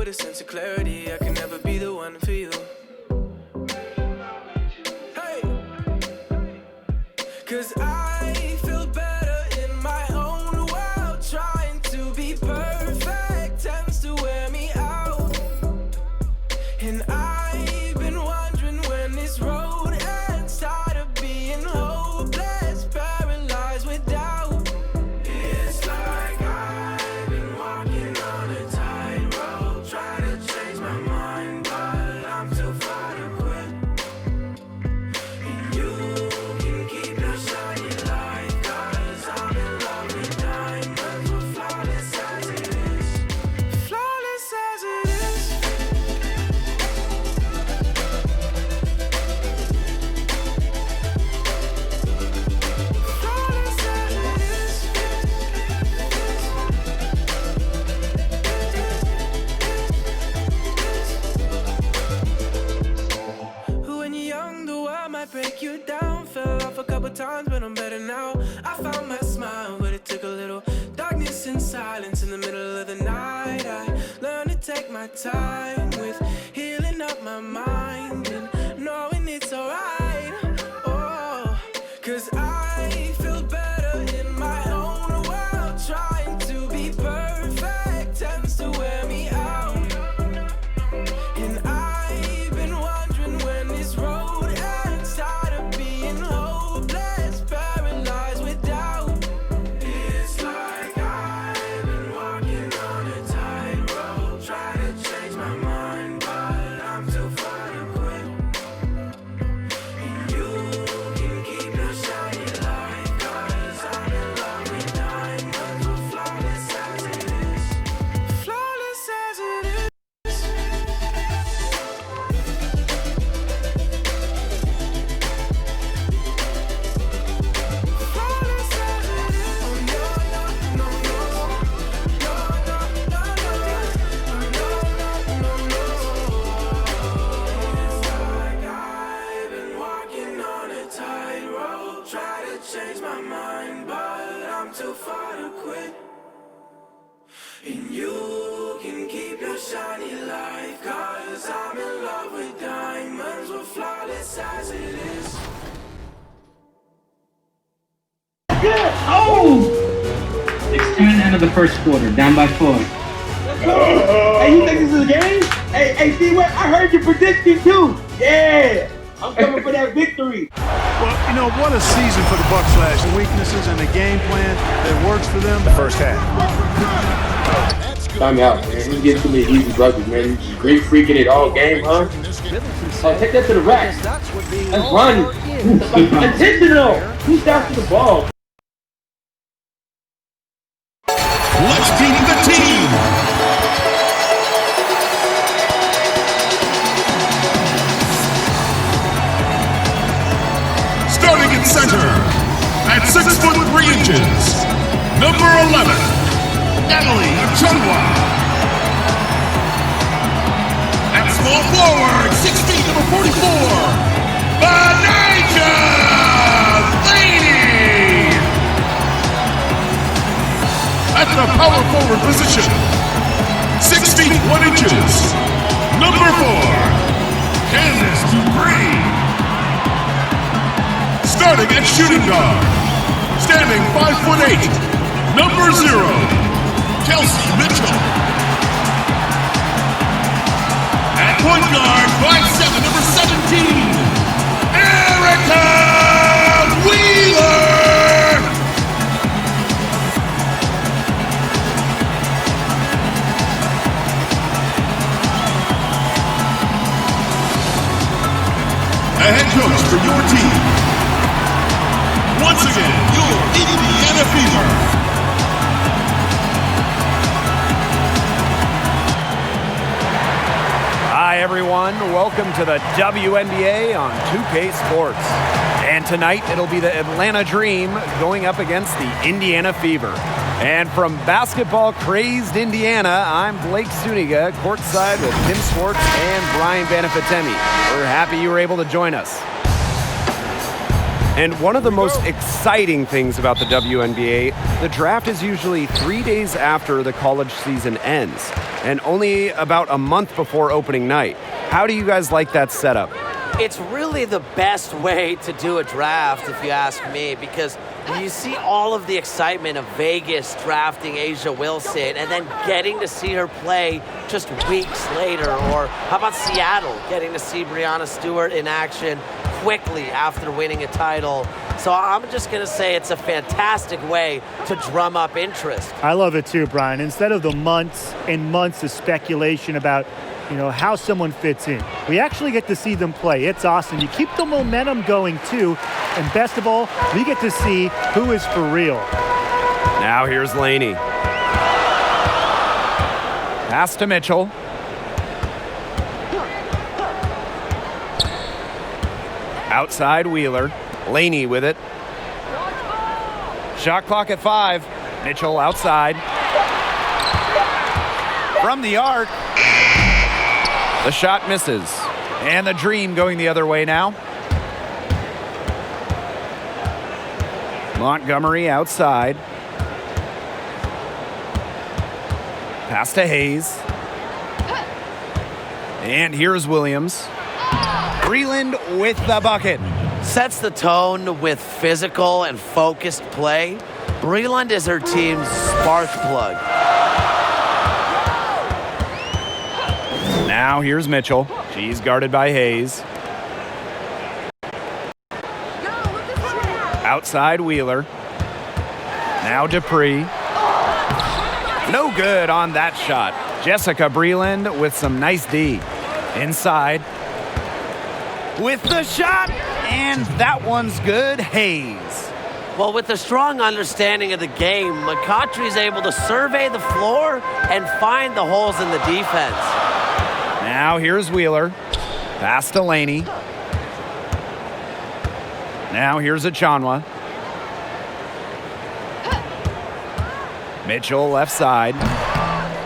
with a sense of clarity. I can never be the one for you. Hey, 'cause I feel better in my own world. Trying to be perfect tends to wear me out. And I've been wondering when this road ends. Tired of being hopeless, paralyzed with doubt. It's like I've been walking on a tightrope, trying to change my mind, but I'm too far to quit. And you can keep your shiny light, 'cause I'm in love with diamonds, we're flawless as it is. Flawless as it is. Flawless as it is. When you're young, the world might break you down. Fell off a couple times, but I'm better now. I found my smile, but it took a little darkness and silence in the middle of the night. I learned to take my time with healing up my mind and knowing it's alright. Oh, 'cause I feel better in my own world. Trying to be perfect tends to wear me out. And I've been wondering when this road ends. Tired of being hopeless, paralyzed with doubt. It's like I've been walking on a tightrope, trying to change my mind, but I'm too far to quit. And you can keep your shiny light, 'cause I'm in love with diamonds, we're flawless as it is. Flawless as it is. Flawless as it is. Oh no, no, no, no. No, no, no, no. Oh no, no, no, no. It's like I've been walking on a tightrope, try to change my mind, but I'm too far to quit. And you can keep your shiny light, 'cause I'm in love with diamonds, we're flawless as it is. Oh! 6-10 end of the first quarter, down by 4. Hey, you think this is a game? Hey, D-Wet, I heard your prediction too. Yeah, I'm coming for that victory. Well, you know, what a season for the Bucks last year. Weaknesses and the game plan that works for them. The first half. Time out, man. He gets too many easy buckets, man. He's great freaking it all game, huh? Oh, take that to the rack. That's running. Intentional. Who's after the ball? Let's keep the team. Starting at center, at 6'3", number 11, Natalie Achungwa. At small forward, 16, number 44, Banija Lee. At the power forward position, 61 inches, number 4, Candice Dupree. Starting at shooting guard, standing 5'8", number 0, Kelsey Mitchell. At point guard, 5'7", number 17, Erica Wheeler. A head coach for your team. Once again, your Indiana Fever. Hi, everyone. Welcome to the WNBA on 2K Sports. And tonight, it'll be the Atlanta Dream going up against the Indiana Fever. And from basketball-crazed Indiana, I'm Blake Suniga, courtside with Tim Swartz and Brian Banafitemi. We're happy you were able to join us. And one of the most exciting things about the WNBA, the draft is usually 3 days after the college season ends and only about a month before opening night. How do you guys like that setup? It's really the best way to do a draft, if you ask me, because you see all of the excitement of Vegas drafting Asia Wilson and then getting to see her play just weeks later. Or how about Seattle getting to see Breanna Stewart in action quickly after winning a title? So I'm just going to say it's a fantastic way to drum up interest. I love it too, Brian. Instead of the months and months of speculation about how someone fits in, we actually get to see them play. It's awesome. You keep the momentum going too, and best of all, we get to see who is for real. Now here's Laney. Pass to Mitchell. Outside Wheeler. Laney with it. Shot clock at 5. Mitchell outside. From the arc. The shot misses. And the Dream going the other way now. Montgomery outside. Pass to Hayes. And here's Williams. Breland with the bucket. Sets the tone with physical and focused play. Breland is her team's spark plug. Now here's Mitchell. She's guarded by Hayes. Outside Wheeler. Now Dupree. No good on that shot. Jessica Breland with some nice D. Inside. With the shot. And that one's good. Hayes. Well, with a strong understanding of the game, McCautry's able to survey the floor and find the holes in the defense. Now here's Wheeler. Pass to Laney. Now here's Achanwa. Mitchell left side.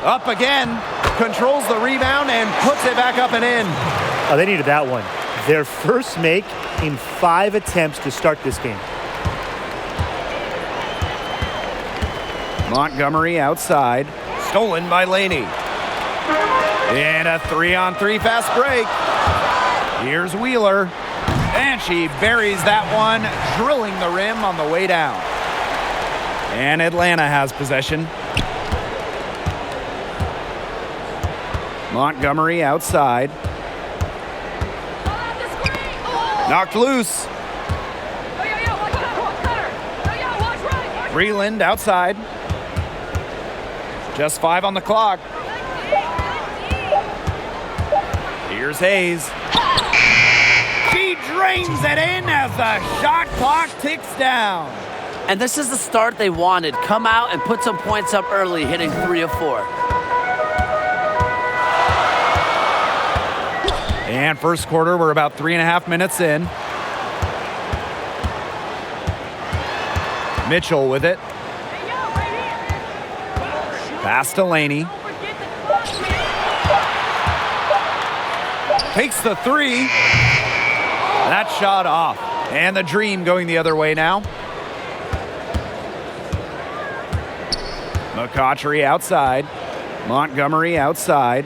Up again. Controls the rebound and puts it back up and in. Oh, they needed that one. Their first make in 5 attempts to start this game. Montgomery outside. Stolen by Laney. And a 3-on-3 fast break. Here's Wheeler. And she buries that one, drilling the rim on the way down. And Atlanta has possession. Montgomery outside. Knocked loose. Breland outside. Just 5 on the clock. Here's Hayes. She drains it in as the shot clock ticks down. And this is the start they wanted. Come out and put some points up early, hitting 3 of 4. And first quarter, we're about 3.5 minutes in. Mitchell with it. Pass to Laney. Takes the 3. That shot off. And the Dream going the other way now. McCautry outside. Montgomery outside.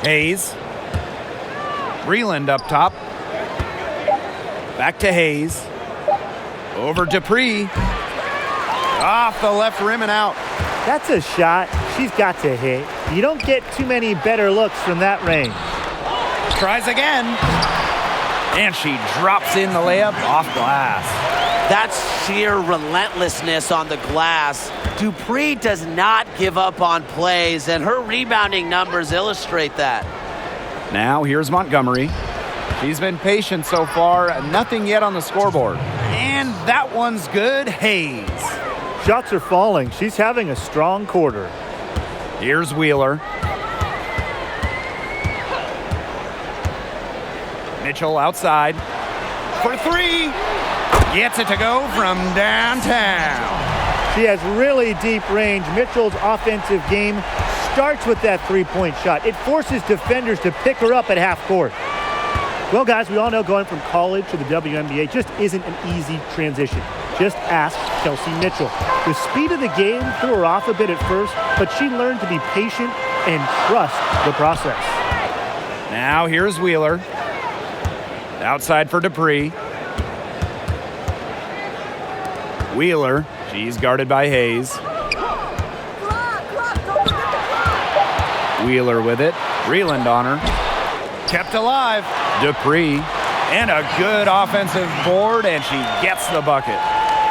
Hayes. Breland up top. Back to Hayes. Over Dupree. Off the left rim and out. That's a shot she's got to hit. You don't get too many better looks from that range. Tries again. And she drops in the layup off glass. That's sheer relentlessness on the glass. Dupree does not give up on plays, and her rebounding numbers illustrate that. Now here's Montgomery. She's been patient so far. Nothing yet on the scoreboard. And that one's good. Hayes. Shots are falling. She's having a strong quarter. Here's Wheeler. Mitchell outside. For 3. Gets it to go from downtown. She has really deep range. Mitchell's offensive game starts with that three-point shot. It forces defenders to pick her up at half court. Well, guys, we all know going from college to the WNBA just isn't an easy transition. Just ask Kelsey Mitchell. The speed of the game threw her off a bit at first, but she learned to be patient and trust the process. Now here's Wheeler. Outside for Dupree. Wheeler, she's guarded by Hayes. Wheeler with it. Breland on her. Kept alive. Dupree. And a good offensive board, and she gets the bucket.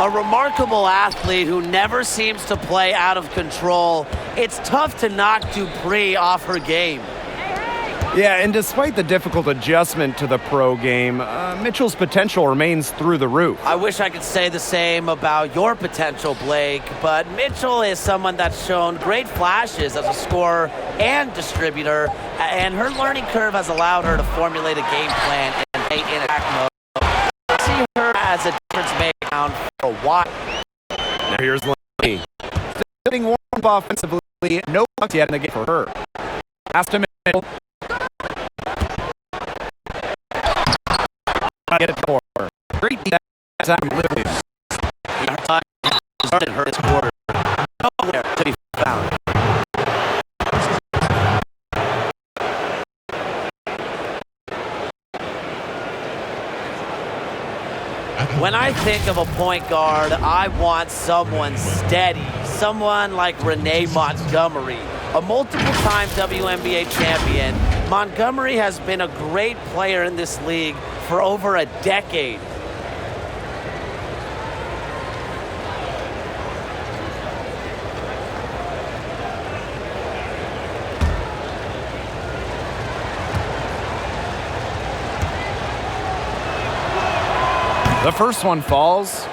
A remarkable athlete who never seems to play out of control. It's tough to knock Dupree off her game. Yeah, and despite the difficult adjustment to the pro game, Mitchell's potential remains through the roof. I wish I could say the same about your potential, Blake, but Mitchell is someone that's shown great flashes as a scorer and distributor, and her learning curve has allowed her to formulate a game plan and play in attack mode. I see her as a difference maker down for a while. Now here's Laney. Sitting warm up offensively, no bucks yet in the game for her. Pass to Mitchell. Get it for her. Great time living. Her time started her this quarter. Nowhere to be found. When I think of a point guard, I want someone steady, someone like Renee Montgomery, a multiple-time WNBA champion. Montgomery has been a great player in this league for over a decade. The first one falls.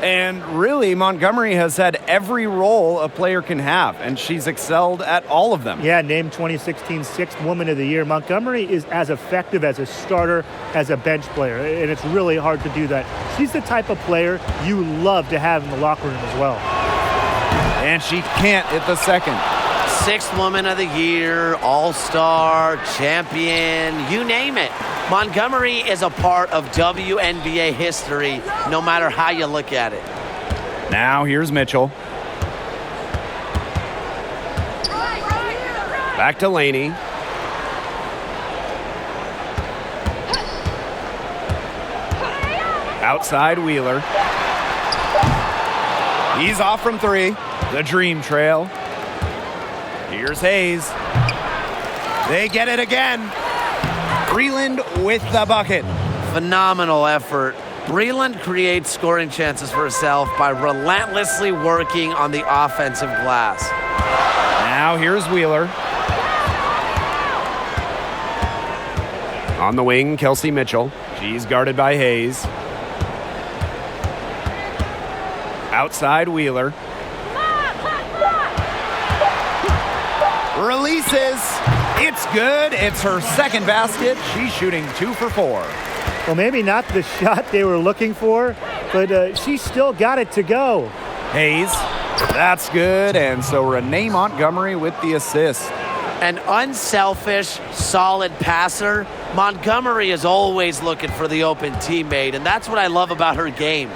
And really, Montgomery has had every role a player can have, and she's excelled at all of them. Yeah, named 2016 Sixth Woman of the Year. Montgomery is as effective as a starter as a bench player, and it's really hard to do that. She's the type of player you love to have in the locker room as well. And she can't hit the second. Sixth Woman of the Year, All-Star, Champion, you name it. Montgomery is a part of WNBA history, no matter how you look at it. Now here's Mitchell. Back to Laney. Outside Wheeler. He's off from three. The dream trail. Here's Hayes. They get it again. Breland with the bucket. Phenomenal effort. Breland creates scoring chances for herself by relentlessly working on the offensive glass. Now here's Wheeler. On the wing, Kelsey Mitchell. She's guarded by Hayes. Outside Wheeler. Releases. It's good. It's her second basket. She's shooting 2 for 4. Well, maybe not the shot they were looking for, but she still got it to go. Hayes. That's good. And so Renee Montgomery with the assist. An unselfish, solid passer. Montgomery is always looking for the open teammate, and that's what I love about her game.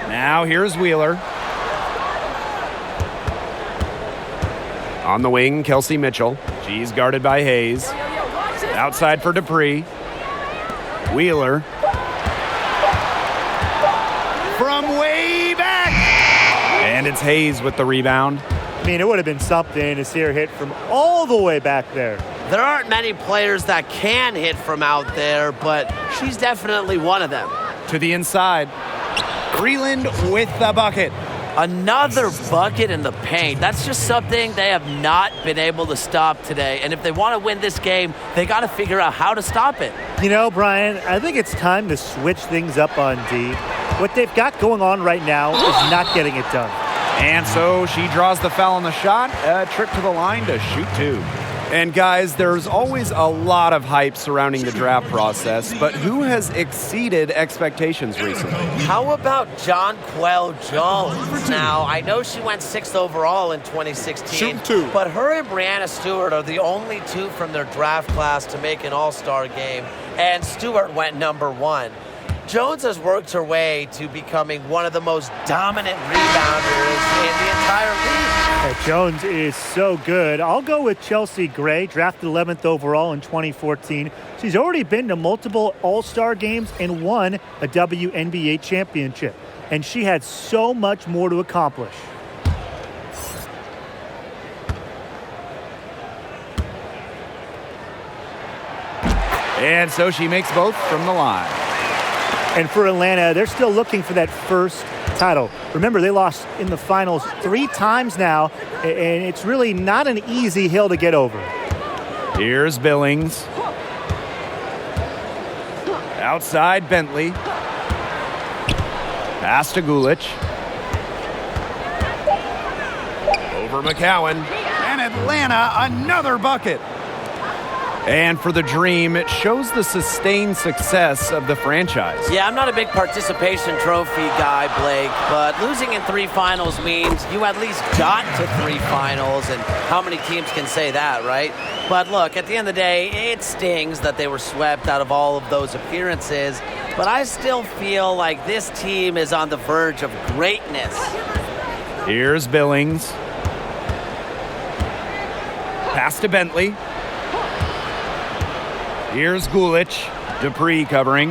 Now here's Wheeler. On the wing, Kelsey Mitchell. She's guarded by Hayes. Outside for Dupree. Wheeler. From way back. And it's Hayes with the rebound. I mean, it would have been something to see her hit from all the way back there. There aren't many players that can hit from out there, but she's definitely one of them. To the inside. Breland with the bucket. Another bucket in the paint. That's just something they have not been able to stop today. And if they want to win this game, they got to figure out how to stop it. You know, Brian, I think it's time to switch things up on D. What they've got going on right now is not getting it done. And so she draws the foul on the shot. A trip to the line to shoot 2. And guys, there's always a lot of hype surrounding the draft process, but who has exceeded expectations recently? How about Jonquel Jones? Now, I know she went 6th overall in 2016, but her and Brianna Stewart are the only two from their draft class to make an all-star game, and Stewart went number 1. Jones has worked her way to becoming one of the most dominant rebounders in the entire league. Jones is so good. I'll go with Chelsea Gray, drafted 11th overall in 2014. She's already been to multiple All-Star games and won a WNBA championship. And she had so much more to accomplish. And so she makes both from the line. And for Atlanta, they're still looking for that first title. Remember, they lost in the finals 3 times now, and it's really not an easy hill to get over. Here's Billings. Outside, Bentley. Pass to Gulich. Over McCowan. And Atlanta, another bucket. And for the Dream, it shows the sustained success of the franchise. Yeah, I'm not a big participation trophy guy, Blake, but losing in 3 finals means you at least got to 3 finals, and how many teams can say that, right? But look, at the end of the day, it stings that they were swept out of all of those appearances, but I still feel like this team is on the verge of greatness. Here's Billings. Pass to Bentley. Here's Gulich. Dupree covering.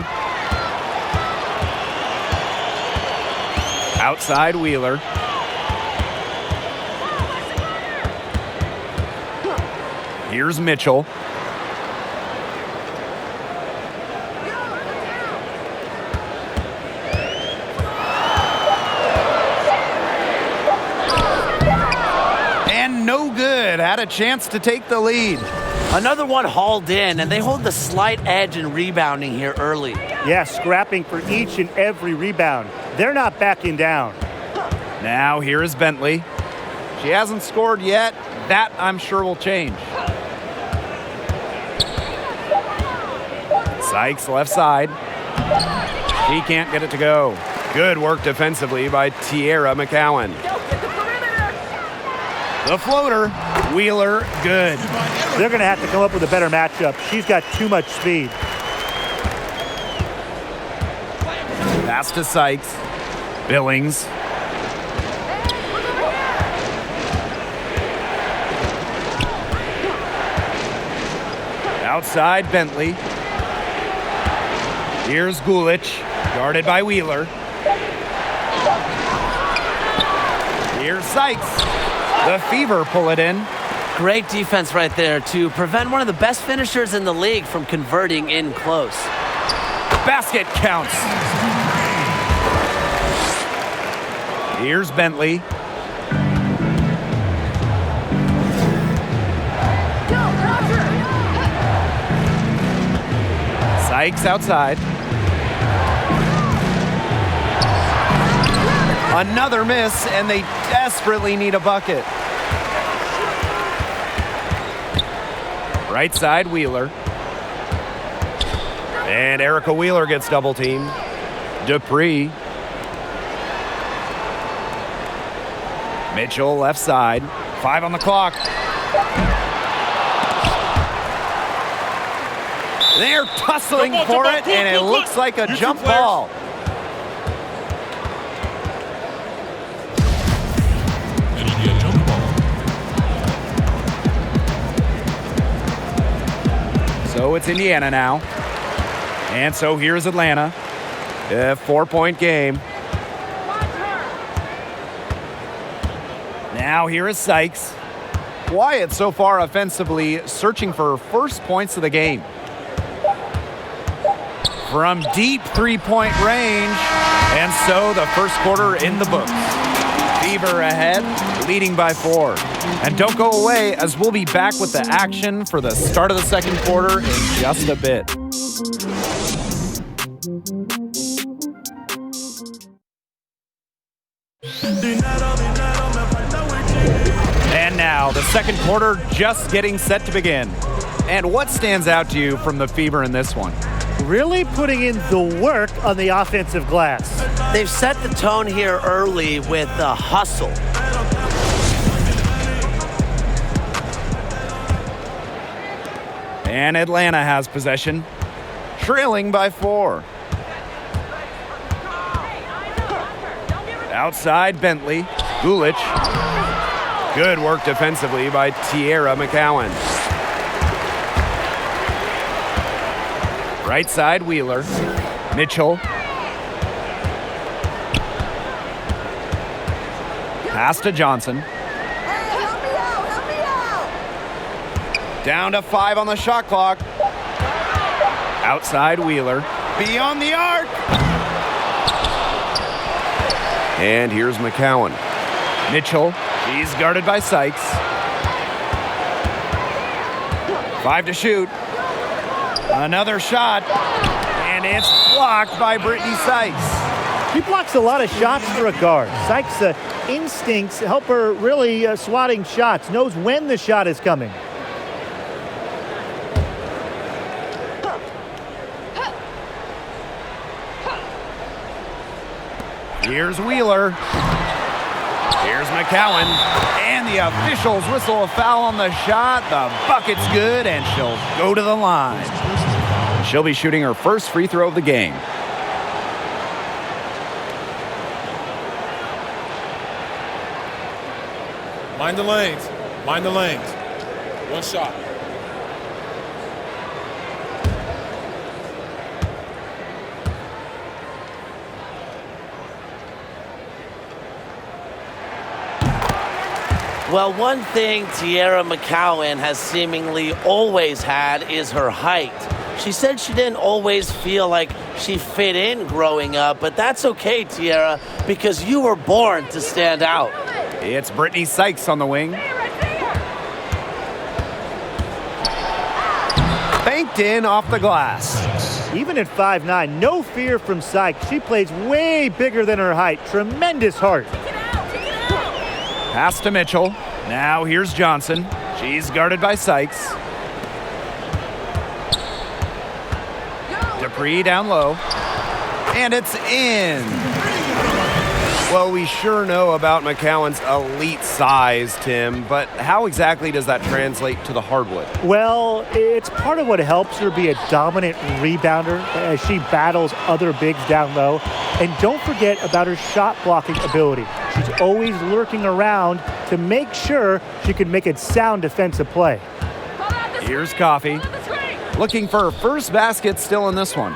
Outside Wheeler. Here's Mitchell. And no good. Had a chance to take the lead. Another one hauled in, and they hold the slight edge in rebounding here early. Yeah, scrapping for each and every rebound. They're not backing down. Now here is Bentley. She hasn't scored yet. That, I'm sure, will change. Sykes left side. He can't get it to go. Good work defensively by Tierra McCowan. The floater. Wheeler, good. They're going to have to come up with a better matchup. She's got too much speed. Pass to Sykes. Billings. Outside, Bentley. Here's Gulich, guarded by Wheeler. Here's Sykes. The Fever pull it in. Great defense right there to prevent one of the best finishers in the league from converting in close. Basket counts. Here's Bentley. Sykes outside. Another miss, and they desperately need a bucket. Right side, Wheeler. And Erica Wheeler gets double teamed. Dupree. Mitchell left side. 5 on the clock. They're tussling for it, and it looks like a jump ball. So it's Indiana now. And so here's Atlanta. A 4-point game. Now here is Sykes. Quiet so far offensively, searching for first points of the game. From deep 3-point range. And so the first quarter in the books. Fever ahead, leading by 4. And don't go away, as we'll be back with the action for the start of the second quarter in just a bit. And now, the second quarter just getting set to begin. And what stands out to you from the Fever in this one? Really putting in the work on the offensive glass. They've set the tone here early with the hustle. And Atlanta has possession, trailing by 4. Outside, Bentley. Gulich. Good work defensively by Tierra McCowan. Right side, Wheeler. Mitchell. Pass to Johnson. Down to 5 on the shot clock. Outside, Wheeler. Beyond the arc. And here's McCowan. Mitchell. He's guarded by Sykes. 5 to shoot. Another shot. And it's blocked by Brittany Sykes. She blocks a lot of shots for a guard. Sykes' instincts help her really swatting shots, knows when the shot is coming. Here's Wheeler. Here's McCowan. And the officials whistle a foul on the shot. The bucket's good, and she'll go to the line. She'll be shooting her first free throw of the game. Mind the lanes. Mind the lanes. One shot. Well, one thing Tierra McCowan has seemingly always had is her height. She said she didn't always feel like she fit in growing up, but that's okay, Tierra, because you were born to stand out. It's Brittany Sykes on the wing. Banked in off the glass. Even at 5'9", no fear from Sykes. She plays way bigger than her height. Tremendous heart. Pass to Mitchell. Now here's Johnson. She's guarded by Sykes. Dupree down low. And it's in. Well, we sure know about McCowan's elite size, Tim, but how exactly does that translate to the hardwood? Well, it's part of what helps her be a dominant rebounder as she battles other bigs down low. And don't forget about her shot blocking ability. She's always lurking around to make sure she can make a sound defensive play. Here's Coffey. Looking for her first basket still in this one.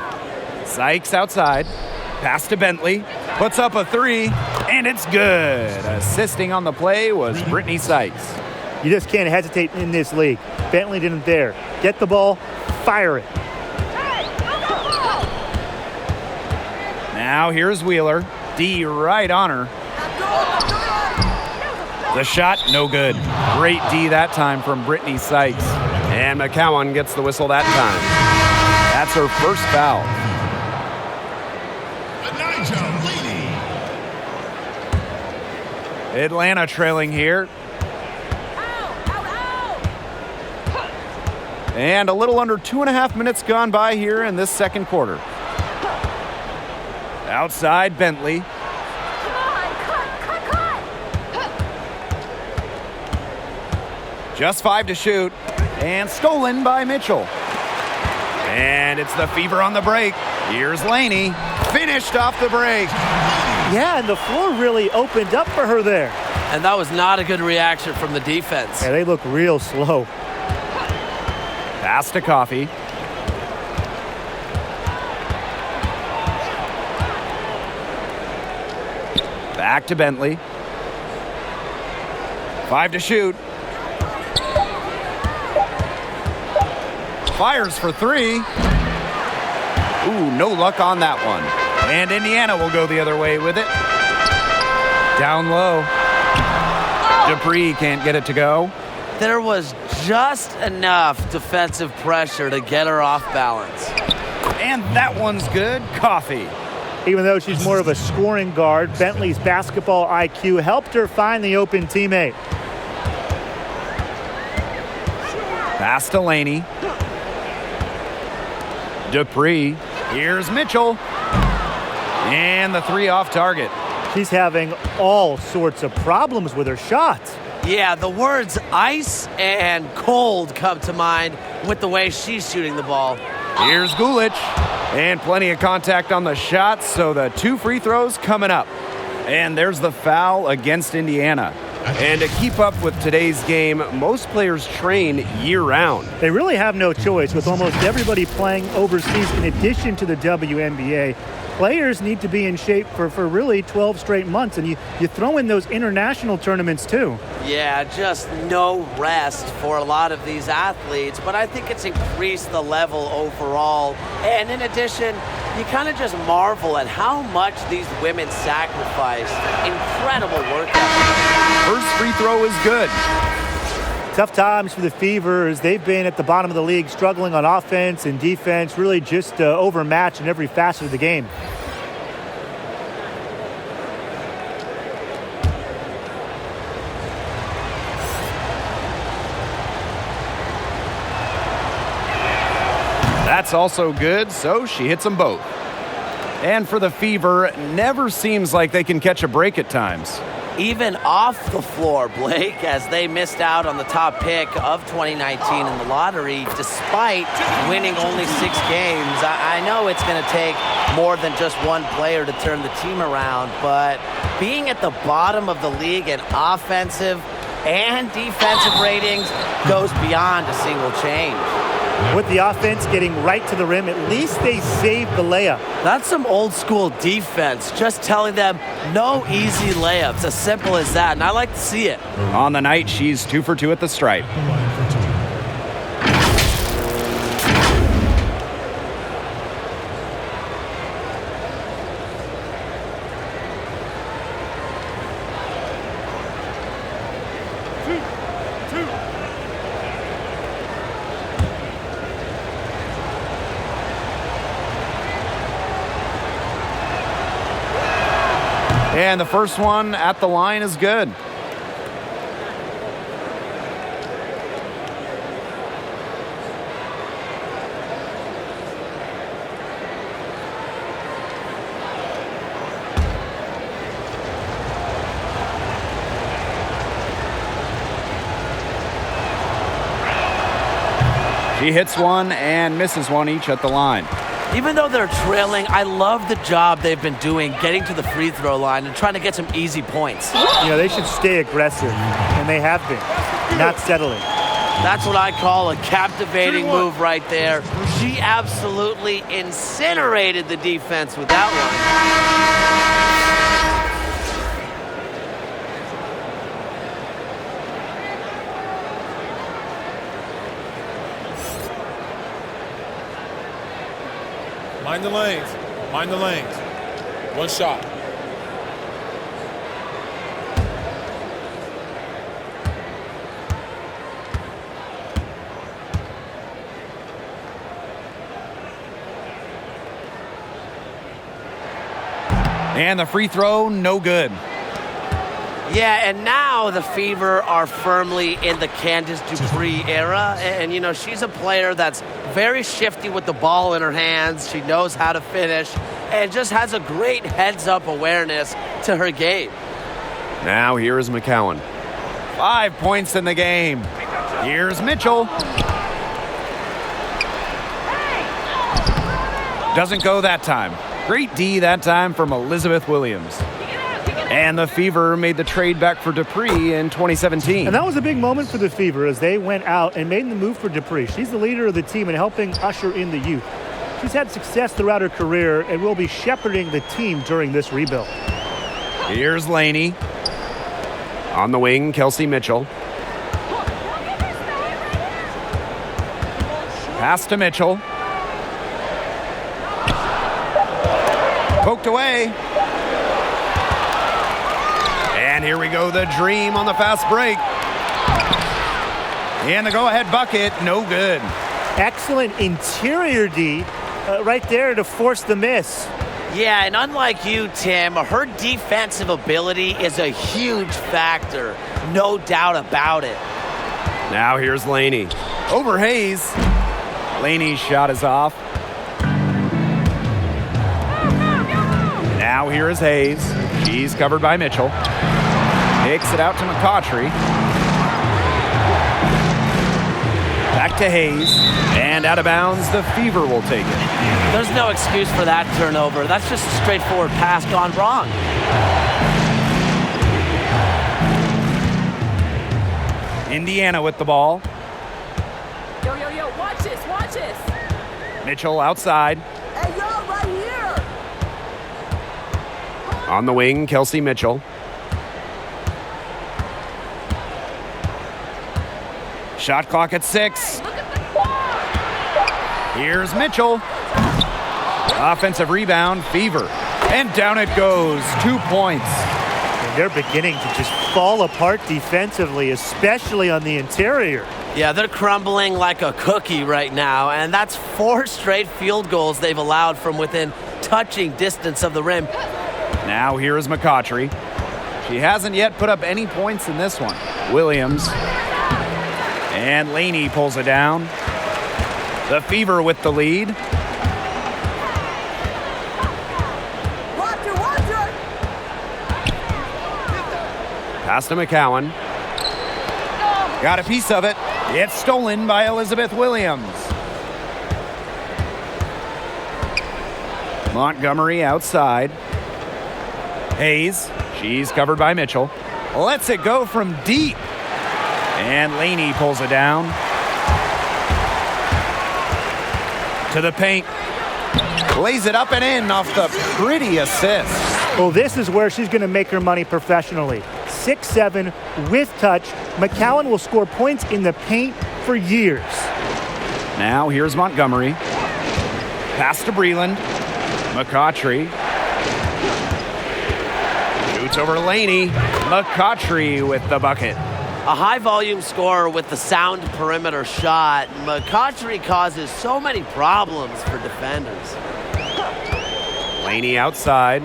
Sykes outside. Pass to Bentley. Puts up a 3, and it's good. Assisting on the play was Brittany Sykes. You just can't hesitate in this league. Bentley didn't there. Get the ball, fire it. Now here's Wheeler. D right on her. The shot, no good. Great D that time from Brittany Sykes. And McCowan gets the whistle that time. That's her first foul. Atlanta trailing here. And a little under 2.5 minutes gone by here in this second quarter. Outside, Bentley. Just 5 to shoot. And stolen by Mitchell. And it's the Fever on the break. Here's Laney. Finished off the break. Yeah, and the floor really opened up for her there. And that was not a good reaction from the defense. Yeah, they look real slow. Pass to Coffey. Back to Bentley. 5 to shoot. Fires for 3. Ooh, no luck on that one. And Indiana will go the other way with it. Down low. Dupree can't get it to go. There was just enough defensive pressure to get her off balance. And that one's good. Coffey. Even though she's more of a scoring guard, Bentley's basketball IQ helped her find the open teammate. Pass to Laney. Dupree. Here's Mitchell. And the three off target. She's having all sorts of problems with her shots. Yeah, the words ice and cold come to mind with the way she's shooting the ball. Here's Gulich. And plenty of contact on the shots, so the 2 free throws coming up. And there's the foul against Indiana. And to keep up with today's game, most players train year-round. They really have no choice with almost everybody playing overseas in addition to the WNBA. Players need to be in shape for really 12 straight months, and you throw in those international tournaments too. Yeah, just no rest for a lot of these athletes, but I think it's increased the level overall. And in addition, you kind of just marvel at how much these women sacrifice. Incredible work ethic. First free throw is good. Tough times for the Fever as they've been at the bottom of the league, struggling on offense and defense, really just overmatched in every facet of the game. That's also good, so she hits them both. And for the Fever, never seems like they can catch a break at times. Even off the floor, Blake, as they missed out on the top pick of 2019 in the lottery, despite winning only 6 games. I know it's going to take more than just one player to turn the team around, but being at the bottom of the league in offensive and defensive ratings goes beyond a single change. With the offense getting right to the rim, at least they saved the layup. That's some old school defense, just telling them no easy layups, as simple as that, and I like to see it. On the night, she's 2 for 2 at the stripe. And the first one at the line is good. She hits one and misses one each at the line. Even though they're trailing, I love the job they've been doing getting to the free throw line and trying to get some easy points. You know, they should stay aggressive, and they have been, not settling. That's what I call a captivating move right there. She absolutely incinerated the defense with that one. Mind the lanes. Mind the lanes. One shot. And the free throw, no good. Yeah, and now the Fever are firmly in the Candice Dupree era. And, you know, she's a player that's very shifty with the ball in her hands. She knows how to finish and just has a great heads-up awareness to her game. Now here is McCowan. 5 points in the game. Here's Mitchell. Doesn't go that time. Great D that time from Elizabeth Williams. And the Fever made the trade back for Dupree in 2017. And that was a big moment for the Fever as they went out and made the move for Dupree. She's the leader of the team and helping usher in the youth. She's had success throughout her career and will be shepherding the team during this rebuild. Here's Laney. On the wing, Kelsey Mitchell. Pass to Mitchell. Poked away. And here we go, the dream on the fast break. And the go-ahead bucket, no good. Excellent interior D right there to force the miss. Yeah, and unlike you, Tim, her defensive ability is a huge factor. No doubt about it. Now here's Laney. Over Hayes. Laney's shot is off. Now here is Hayes. She's covered by Mitchell. Takes it out to McCautry. Back to Hayes. And out of bounds, the Fever will take it. There's no excuse for that turnover. That's just a straightforward pass gone wrong. Indiana with the ball. Yo, watch this. Mitchell outside. Hey, yo, right here. On the wing, Kelsey Mitchell. Shot clock at 6. Look at the clock. Here's Mitchell. Offensive rebound, Fever. And down it goes. 2 points. And they're beginning to just fall apart defensively, especially on the interior. Yeah, they're crumbling like a cookie right now, and that's 4 straight field goals they've allowed from within touching distance of the rim. Now here is McCautry. She hasn't yet put up any points in this one. Williams. And Laney pulls it down. The Fever with the lead. Watch it. Pass to McCowan. Got a piece of it. It's stolen by Elizabeth Williams. Montgomery outside. Hayes. She's covered by Mitchell. Lets it go from deep. And Laney pulls it down. To the paint. Lays it up and in off the pretty assist. Well, this is where she's going to make her money professionally. 6'7", with touch. McCowan will score points in the paint for years. Now here's Montgomery. Pass to Breland. McCautry. Shoots over to Laney. McCautry with the bucket. A high-volume scorer with the sound perimeter shot. McCautry causes so many problems for defenders. Laney outside.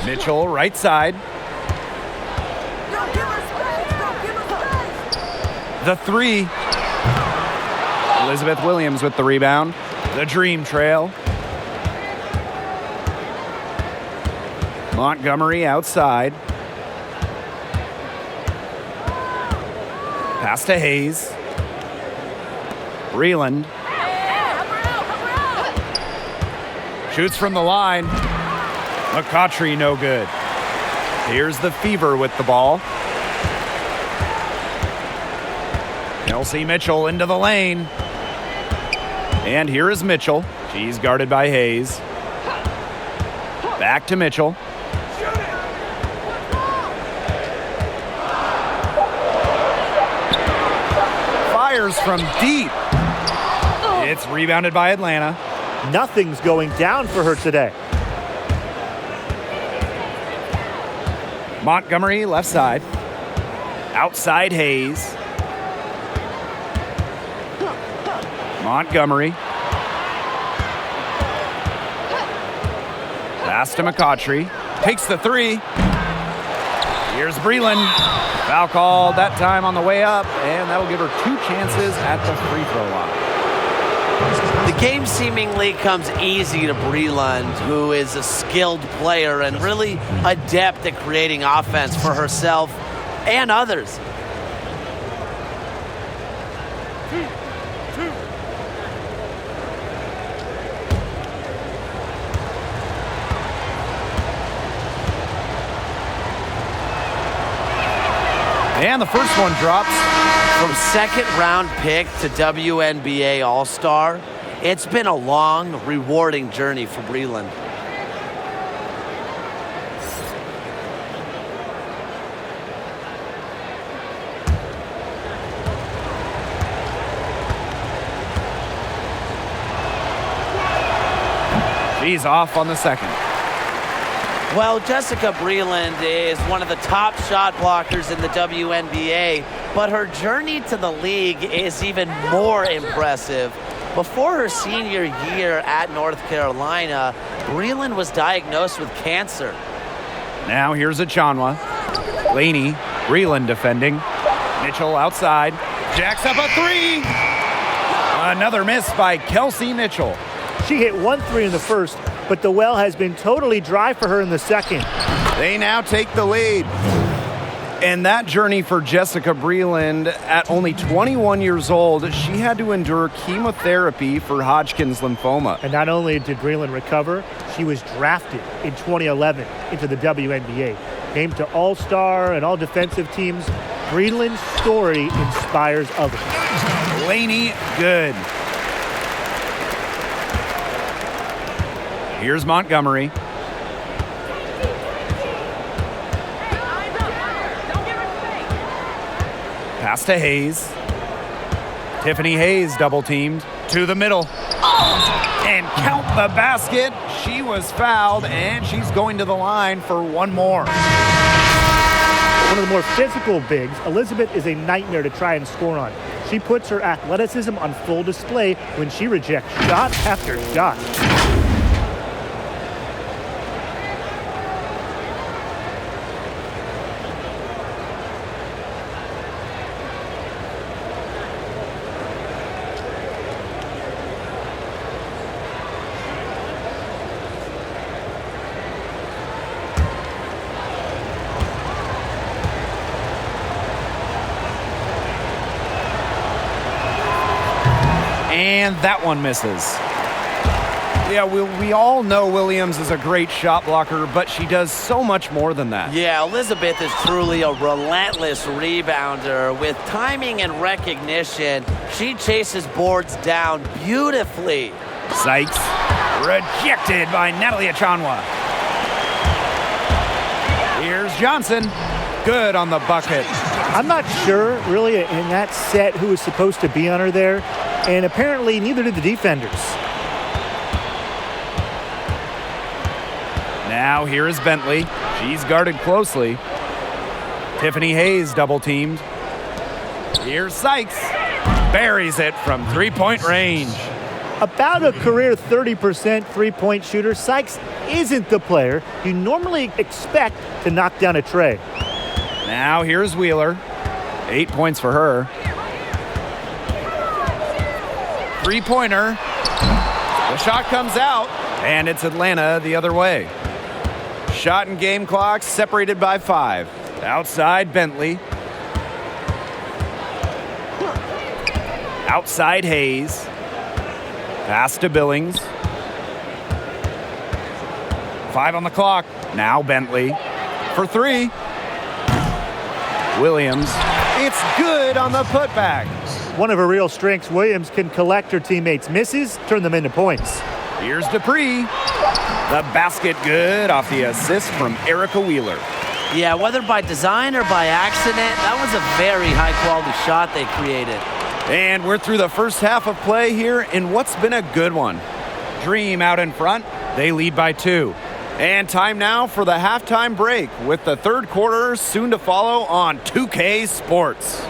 Mitchell right side. Don't give her space. The 3. Elizabeth Williams with the rebound. The Dream Trail. Montgomery outside. Pass to Hayes. Breland. Shoots from the line. McCautry no good. Here's the Fever with the ball. Kelsey Mitchell into the lane. And here is Mitchell. She's guarded by Hayes. Back to Mitchell. Fires from deep. It's rebounded by Atlanta. Nothing's going down for her today. Montgomery left side. Outside Hayes. Montgomery. Pass to McCautry. Takes the 3. Here's Breland. Foul called that time on the way up, and that'll give her 2 chances at the free throw line. The game seemingly comes easy to Breland, who is a skilled player and really adept at creating offense for herself and others. And the first one drops. From second-round pick to WNBA All-Star, it's been a long, rewarding journey for Breland. She's off on the second. Well, Jessica Breland is one of the top shot blockers in the WNBA, but her journey to the league is even more impressive. Before her senior year at North Carolina, Breland was diagnosed with cancer. Now here's Achanwa. Laney, Breland defending. Mitchell outside. Jacks up a three. Another miss by Kelsey Mitchell. She hit 1-3 in the first, but the well has been totally dry for her in the second. They now take the lead. And that journey for Jessica Breland, at only 21 years old, she had to endure chemotherapy for Hodgkin's lymphoma. And not only did Breland recover, she was drafted in 2011 into the WNBA. Named to All-Star and All-Defensive teams, Breland's story inspires others. Laney Good. Here's Montgomery. Pass to Hayes. Tiffany Hayes double teamed to the middle. And count the basket. She was fouled, and she's going to the line for one more. One of the more physical bigs, Elizabeth is a nightmare to try and score on. She puts her athleticism on full display when she rejects shot after shot. And that one misses. Yeah, we all know Williams is a great shot blocker, but she does so much more than that. Yeah, Elizabeth is truly a relentless rebounder. With timing and recognition, she chases boards down beautifully. Sykes, rejected by Natalie Achanwa. Here's Johnson, good on the bucket. I'm not sure, really, in that set who was supposed to be on her there, and apparently neither did the defenders. Now here is Bentley. She's guarded closely. Tiffany Hayes double teamed. Here's Sykes. Buries it from three-point range. About a career 30% three-point shooter, Sykes isn't the player you normally expect to knock down a tray. Now here's Wheeler. 8 points for her. Three-pointer. The shot comes out, and it's Atlanta the other way. Shot and game clock separated by 5. Outside Bentley. Outside Hayes. Pass to Billings. 5 on the clock. Now Bentley. For 3. Williams. It's good on the putback. One of her real strengths, Williams can collect her teammates' misses, turn them into points. Here's Dupree. The basket good off the assist from Erica Wheeler. Yeah, whether by design or by accident, that was a very high-quality shot they created. And we're through the first half of play here in what's been a good one. Dream out in front. They lead by 2. And time now for the halftime break with the third quarter soon to follow on 2K Sports.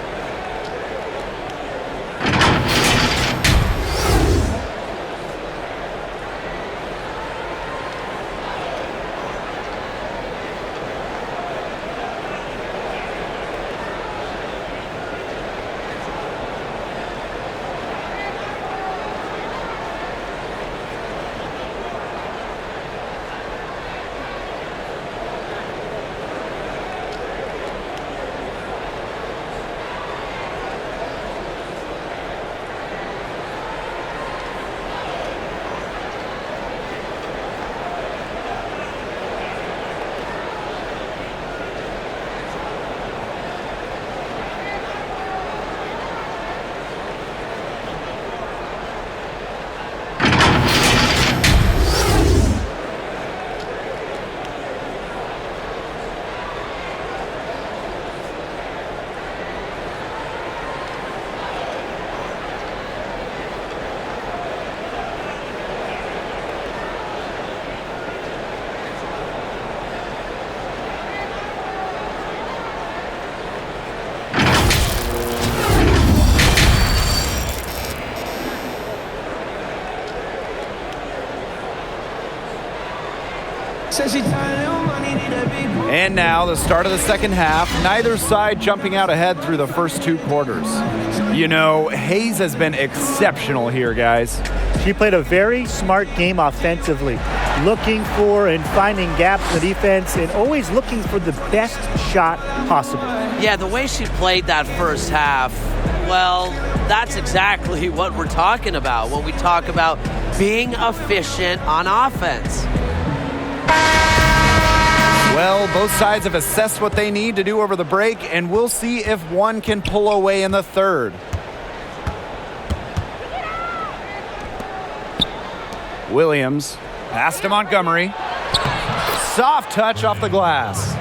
And now the start of the second half. Neither side jumping out ahead through the first 2 quarters. You know, Hayes has been exceptional here, guys. She played a very smart game offensively, looking for and finding gaps in the defense and always looking for the best shot possible. Yeah, the way she played that first half, well, that's exactly what we're talking about when we talk about being efficient on offense. Well, both sides have assessed what they need to do over the break, and we'll see if one can pull away in the third. Williams, pass to Montgomery. Soft touch off the glass.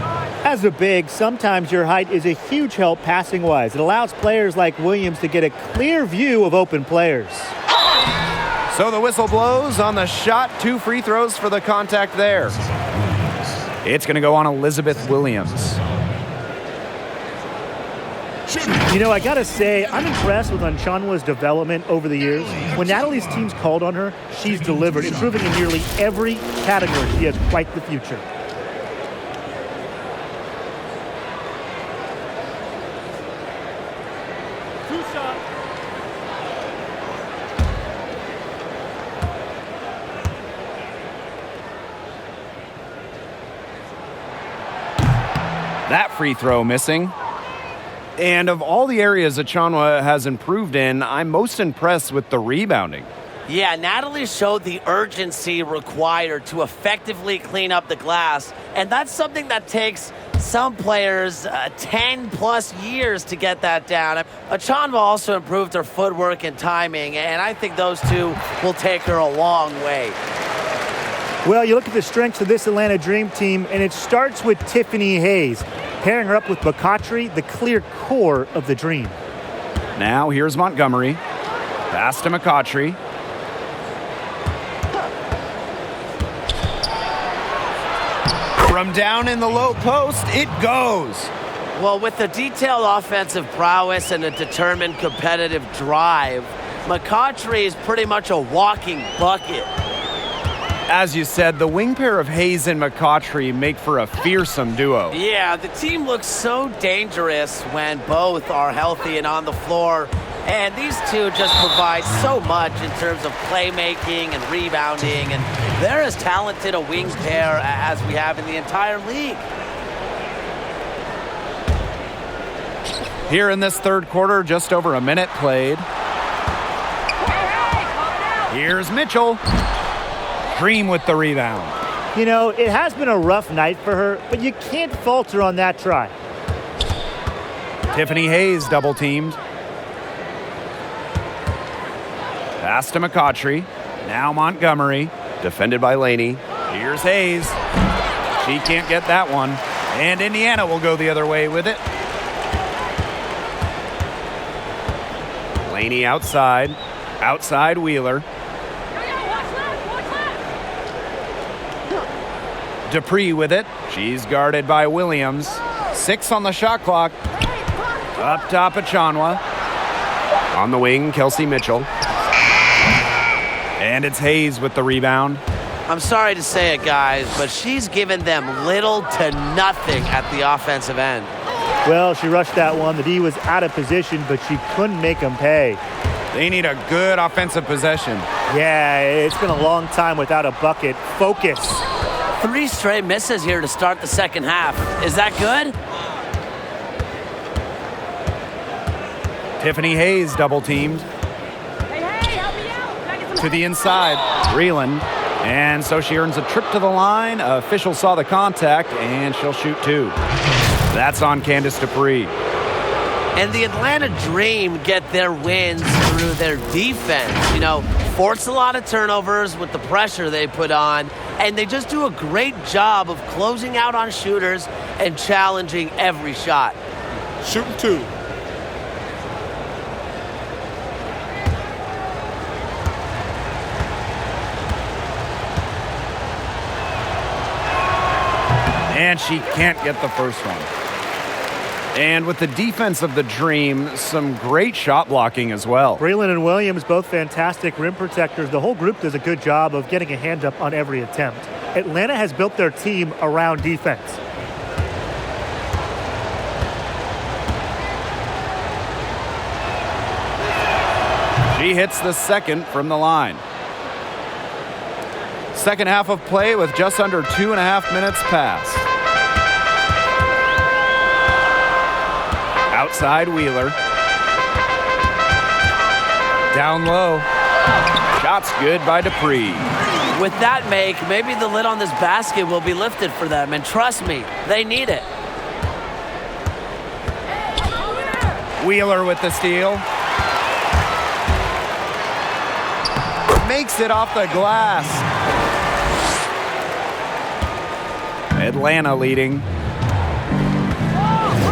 As a big, sometimes your height is a huge help passing-wise. It allows players like Williams to get a clear view of open players. So the whistle blows on the shot. 2 free throws for the contact there. It's going to go on Elizabeth Williams. You know, I got to say, I'm impressed with Onchanwa's development over the years. When Natalie's team's called on her, she's delivered, improving in nearly every category. She has quite the future. That free throw missing. And of all the areas Onchanwa has improved in, I'm most impressed with the rebounding. Yeah, Natalie showed the urgency required to effectively clean up the glass, and that's something that takes some players 10-plus years to get that down. Onchanwa also improved her footwork and timing, and I think those two will take her a long way. Well, you look at the strengths of this Atlanta Dream team, and it starts with Tiffany Hayes. Pairing her up with McCautry, the clear core of the Dream. Now here's Montgomery. Pass to McCautry. From down in the low post, it goes. Well, with the detailed offensive prowess and a determined competitive drive, McCautry is pretty much a walking bucket. As you said, the wing pair of Hayes and McCautry make for a fearsome duo. Yeah, the team looks so dangerous when both are healthy and on the floor. And these two just provide so much in terms of playmaking and rebounding. And they're as talented a wing pair as we have in the entire league. Here in this third quarter, just over a minute played. Here's Mitchell. Dream with the rebound. You know, it has been a rough night for her, but you can't falter on that try. Tiffany Hayes double teamed. Pass to McCautry. Now Montgomery. Defended by Laney. Here's Hayes. She can't get that one. And Indiana will go the other way with it. Laney outside. Outside Wheeler. Dupree with it. She's guarded by Williams. 6 on the shot clock. Up top Onchanwa. On the wing, Kelsey Mitchell. And it's Hayes with the rebound. I'm sorry to say it, guys, but she's given them little to nothing at the offensive end. Well, she rushed that one. The D was out of position, but she couldn't make them pay. They need a good offensive possession. Yeah, it's been a long time without a bucket. Focus. 3 straight misses here to start the second half. Is that good? Tiffany Hayes double teamed. To the inside, Breland. And so she earns a trip to the line. Official saw the contact, and she'll shoot 2. That's on Candice Dupree. And the Atlanta Dream get their wins through their defense. You know, force a lot of turnovers with the pressure they put on, and they just do a great job of closing out on shooters and challenging every shot. Shooting 2. And she can't get the first one. And with the defense of the Dream, some great shot blocking as well. Breland and Williams, both fantastic rim protectors. The whole group does a good job of getting a hand up on every attempt. Atlanta has built their team around defense. She hits the second from the line. Second half of play with just under 2.5 minutes passed. Outside Wheeler. Down low. Shot's good by Dupree. With that make, maybe the lid on this basket will be lifted for them. And trust me, they need it. Wheeler with the steal. Makes it off the glass. Atlanta leading.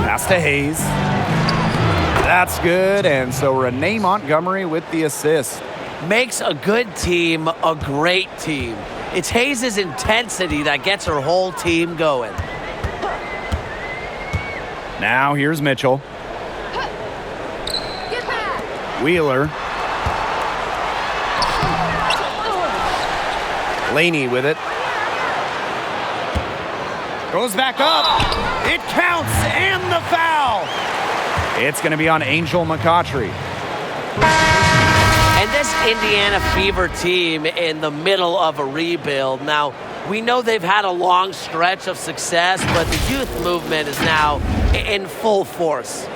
Pass to Hayes. That's good, and so Renee Montgomery with the assist. Makes a good team a great team. It's Hayes' intensity that gets her whole team going. Now here's Mitchell. Wheeler. Laney with it. Goes back up. It counts, and the foul. It's going to be on Angel McCautry. And this Indiana Fever team in the middle of a rebuild. Now, we know they've had a long stretch of success, but the youth movement is now in full force.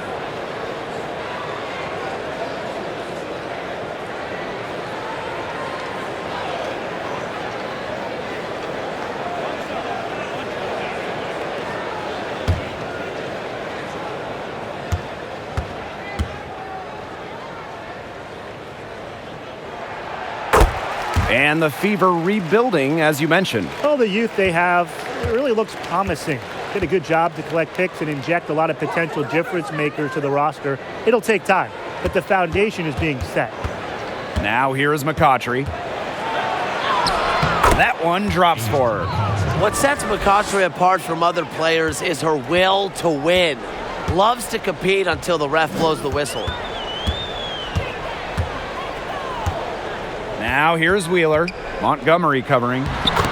And the Fever rebuilding, as you mentioned. Well, the youth they have really looks promising. Did a good job to collect picks and inject a lot of potential difference makers to the roster. It'll take time, but the foundation is being set. Now here is McCautry. That one drops for her. What sets McCautry apart from other players is her will to win. Loves to compete until the ref blows the whistle. Now here's Wheeler. Montgomery covering.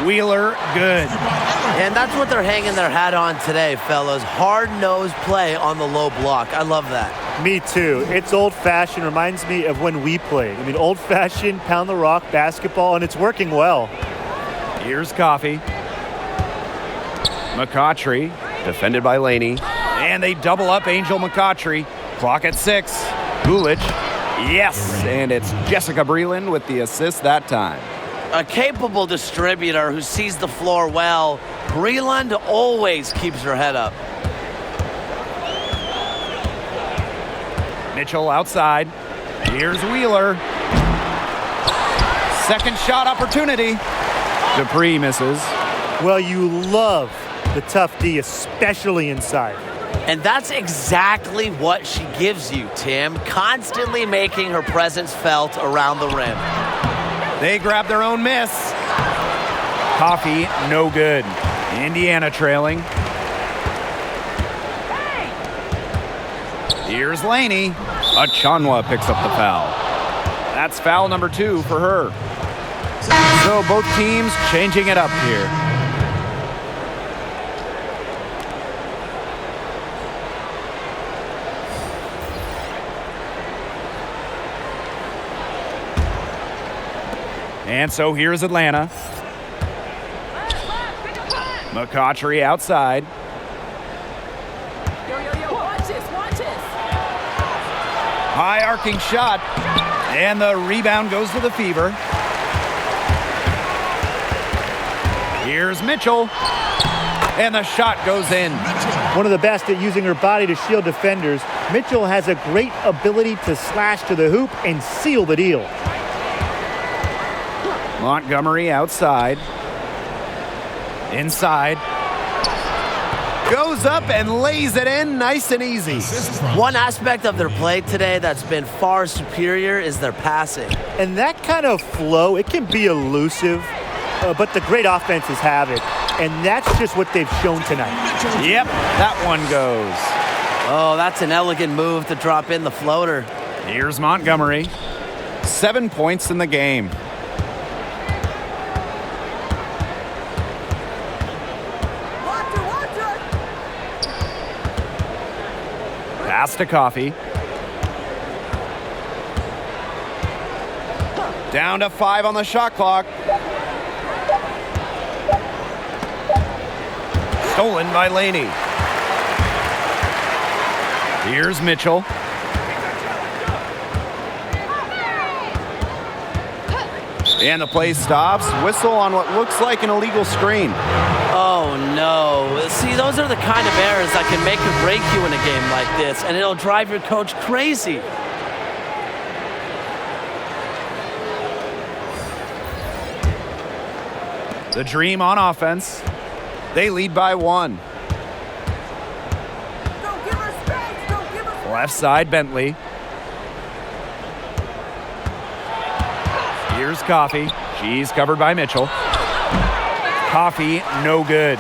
Wheeler, good. And that's what they're hanging their hat on today, fellas. Hard-nosed play on the low block. I love that. Me too. It's old-fashioned. Reminds me of when we played. I mean, old-fashioned, pound the rock basketball, and it's working well. Here's Coffey. McCautry, defended by Laney. And they double up Angel McCautry. Clock at 6. Gulich. Yes, and it's Jessica Breland with the assist that time. A capable distributor who sees the floor well. Breland always keeps her head up. Mitchell outside. Here's Wheeler. Second shot opportunity. Dupree misses. Well, you love the tough D, especially inside. And that's exactly what she gives you, Tim. Constantly making her presence felt around the rim. They grab their own miss. Coffey, no good. Indiana trailing. Here's Laney. Achanwa picks up the foul. That's foul number 2 for her. So both teams changing it up here. And so here's Atlanta. McCautry outside. Watch this. High arcing shot. And the rebound goes to the Fever. Here's Mitchell. And the shot goes in. One of the best at using her body to shield defenders. Mitchell has a great ability to slash to the hoop and seal the deal. Montgomery outside. Inside. Goes up and lays it in nice and easy. One aspect of their play today that's been far superior is their passing. And that kind of flow, it can be elusive, but the great offenses have it. And that's just what they've shown tonight. Yep, that one goes. Oh, that's an elegant move to drop in the floater. Here's Montgomery. 7 points in the game. Pass to Coffee. Down to 5 on the shot clock. Stolen by Laney. Here's Mitchell. And the play stops. Whistle on what looks like an illegal screen. Oh, no. See, those are the kind of errors that can make or break you in a game like this, and it'll drive your coach crazy. The Dream on offense. They lead by 1. Don't give her space. Don't give her Left side, Bentley. Here's Coffee. She's covered by Mitchell. Coffee, no good.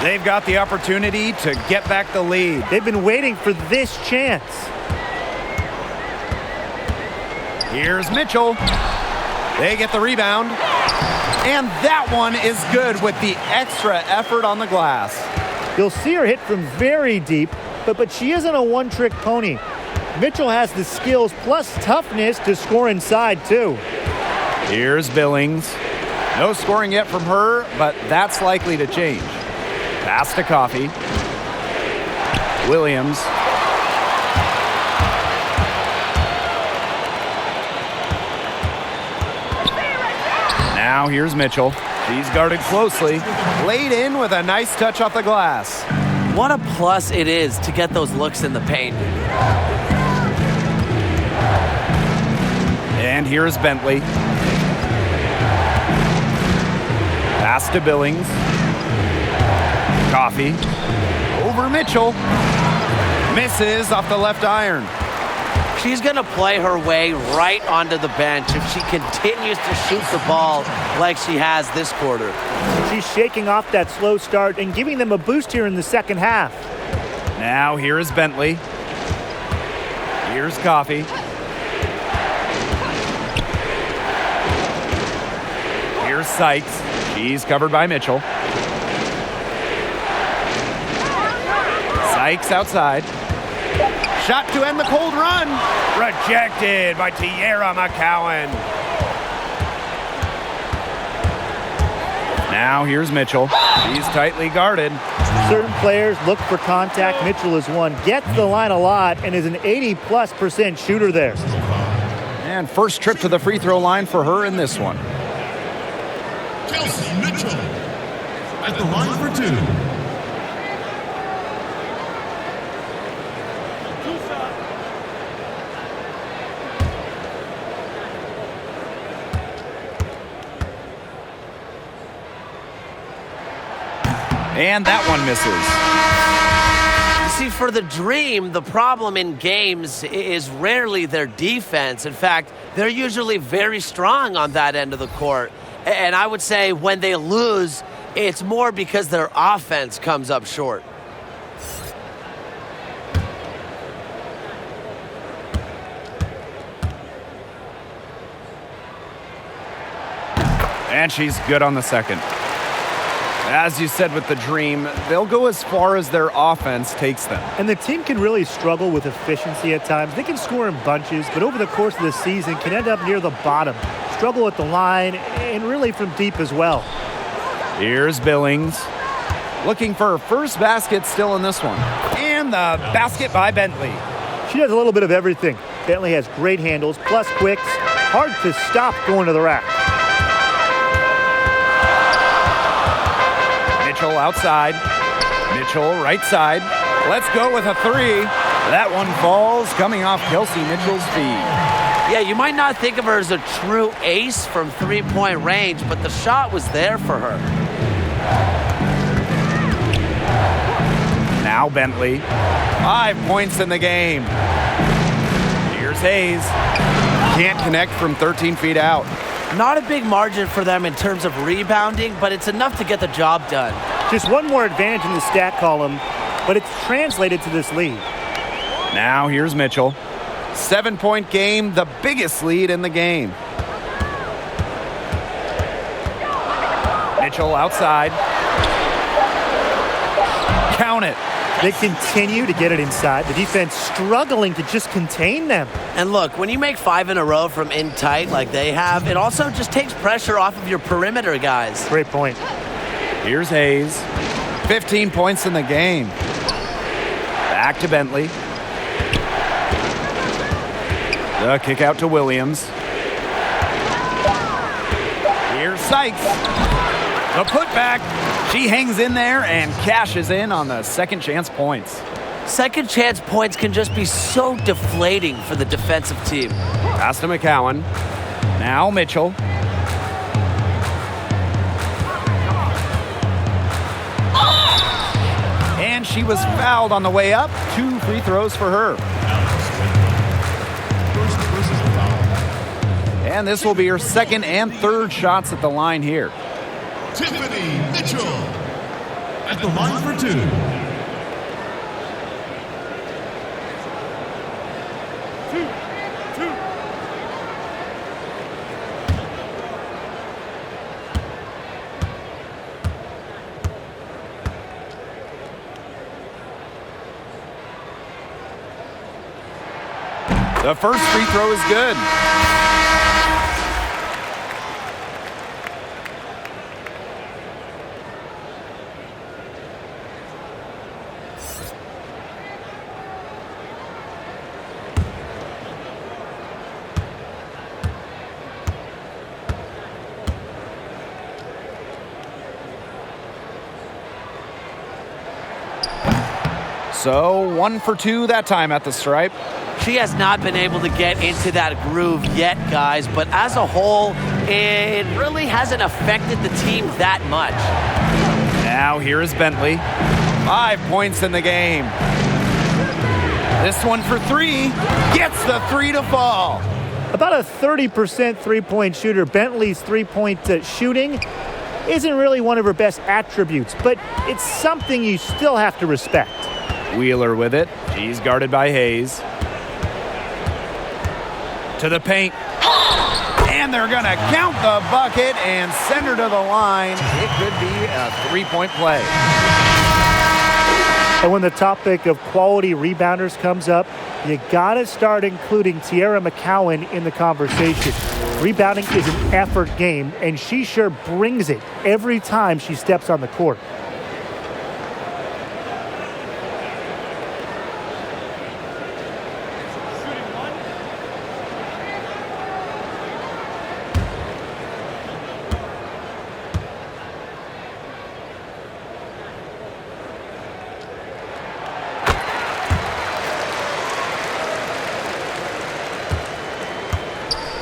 They've got the opportunity to get back the lead. They've been waiting for this chance. Here's Mitchell. They get the rebound. And that one is good with the extra effort on the glass. You'll see her hit from very deep, but she isn't a one-trick pony. Mitchell has the skills plus toughness to score inside, too. Here's Billings. No scoring yet from her, but that's likely to change. Pass to Coffee. Williams. Now here's Mitchell. She's guarded closely. Laid in with a nice touch off the glass. What a plus it is to get those looks in the paint. And here's Bentley. Pass to Billings. Coffee. Over Mitchell. Misses off the left iron. She's going to play her way right onto the bench if she continues to shoot the ball like she has this quarter. She's shaking off that slow start and giving them a boost here in the second half. Now here is Bentley. Here's Coffee. Here's Sykes. She's covered by Mitchell. Sykes outside. Shot to end the cold run. Rejected by Tierra McCowan. Now here's Mitchell. She's tightly guarded. Certain players look for contact. Mitchell is one. Gets the line a lot and is an 80+% shooter there. And first trip to the free throw line for her in this one. Kelsey Mitchell at the line for 2. And that one misses. See, for the Dream, the problem in games is rarely their defense. In fact, they're usually very strong on that end of the court. And I would say when they lose, it's more because their offense comes up short. And she's good on the second. As you said with the Dream, they'll go as far as their offense takes them. And the team can really struggle with efficiency at times. They can score in bunches, but over the course of the season can end up near the bottom. Struggle at the line, and really from deep as well. Here's Billings. Looking for her first basket still in this one. And the basket by Bentley. She does a little bit of everything. Bentley has great handles, plus quicks. Hard to stop going to the rack. Mitchell outside. Mitchell right side. Let's go with a three. That one falls, coming off Kelsey Mitchell's feed. Yeah, you might not think of her as a true ace from three-point range, but the shot was there for her. Now Bentley. 5 points in the game. Here's Hayes. Can't connect from 13 feet out. Not a big margin for them in terms of rebounding, but it's enough to get the job done. Just one more advantage in the stat column, but it's translated to this lead. Now here's Mitchell. 7-point game, the biggest lead in the game. Mitchell outside. Count it. They continue to get it inside. The defense struggling to just contain them. And look, when you make 5 in a row from in tight like they have, it also just takes pressure off of your perimeter guys. Great point. Here's Hayes. 15 points in the game. Back to Bentley. The kick out to Williams. Here's Sykes. The putback. She hangs in there and cashes in on the second chance points. Second chance points can just be so deflating for the defensive team. Pass to McCowan. Now Mitchell. And she was fouled on the way up. 2 free throws for her. And this will be her second and third shots at the line here. Tiffany Mitchell at the line for 2. The first free throw is good. So 1 for 2 that time at the stripe. She has not been able to get into that groove yet, guys, but as a whole, it really hasn't affected the team that much. Now here is Bentley. 5 points in the game. This one for 3. Gets the 3 to fall. About a 30% three-point shooter. Bentley's three-point shooting isn't really one of her best attributes, but it's something you still have to respect. Wheeler with it. She's guarded by Hayes. To the paint. And they're going to count the bucket and send her to the line. It could be a 3-point play. And when the topic of quality rebounders comes up, you got to start including Tiara McCowan in the conversation. Rebounding is an effort game, and she sure brings it every time she steps on the court.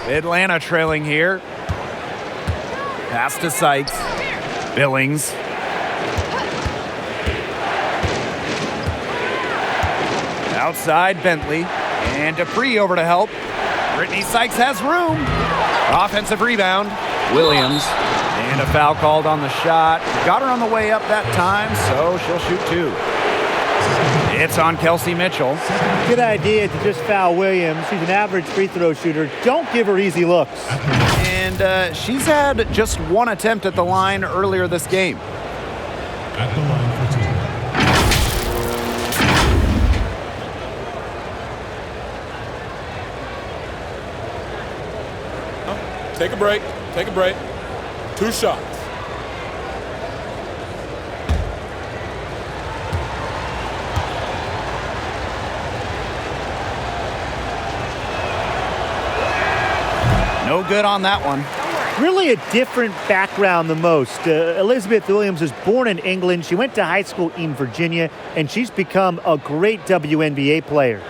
Atlanta trailing here. Pass to Sykes. Billings. Outside Bentley. And Dupree over to help. Brittany Sykes has room. Offensive rebound. Williams. And a foul called on the shot. Got her on the way up that time, so she'll shoot 2. It's on Kelsey Mitchell. Good idea to just foul Williams. She's an average free throw shooter. Don't give her easy looks. And she's had just 1 attempt at the line earlier this game. At the line for 2. Take a break. Take a break. 2 shots. No good on that one. Really a different background than most. Elizabeth Williams was born in England. She went to high school in Virginia, and she's become a great WNBA player.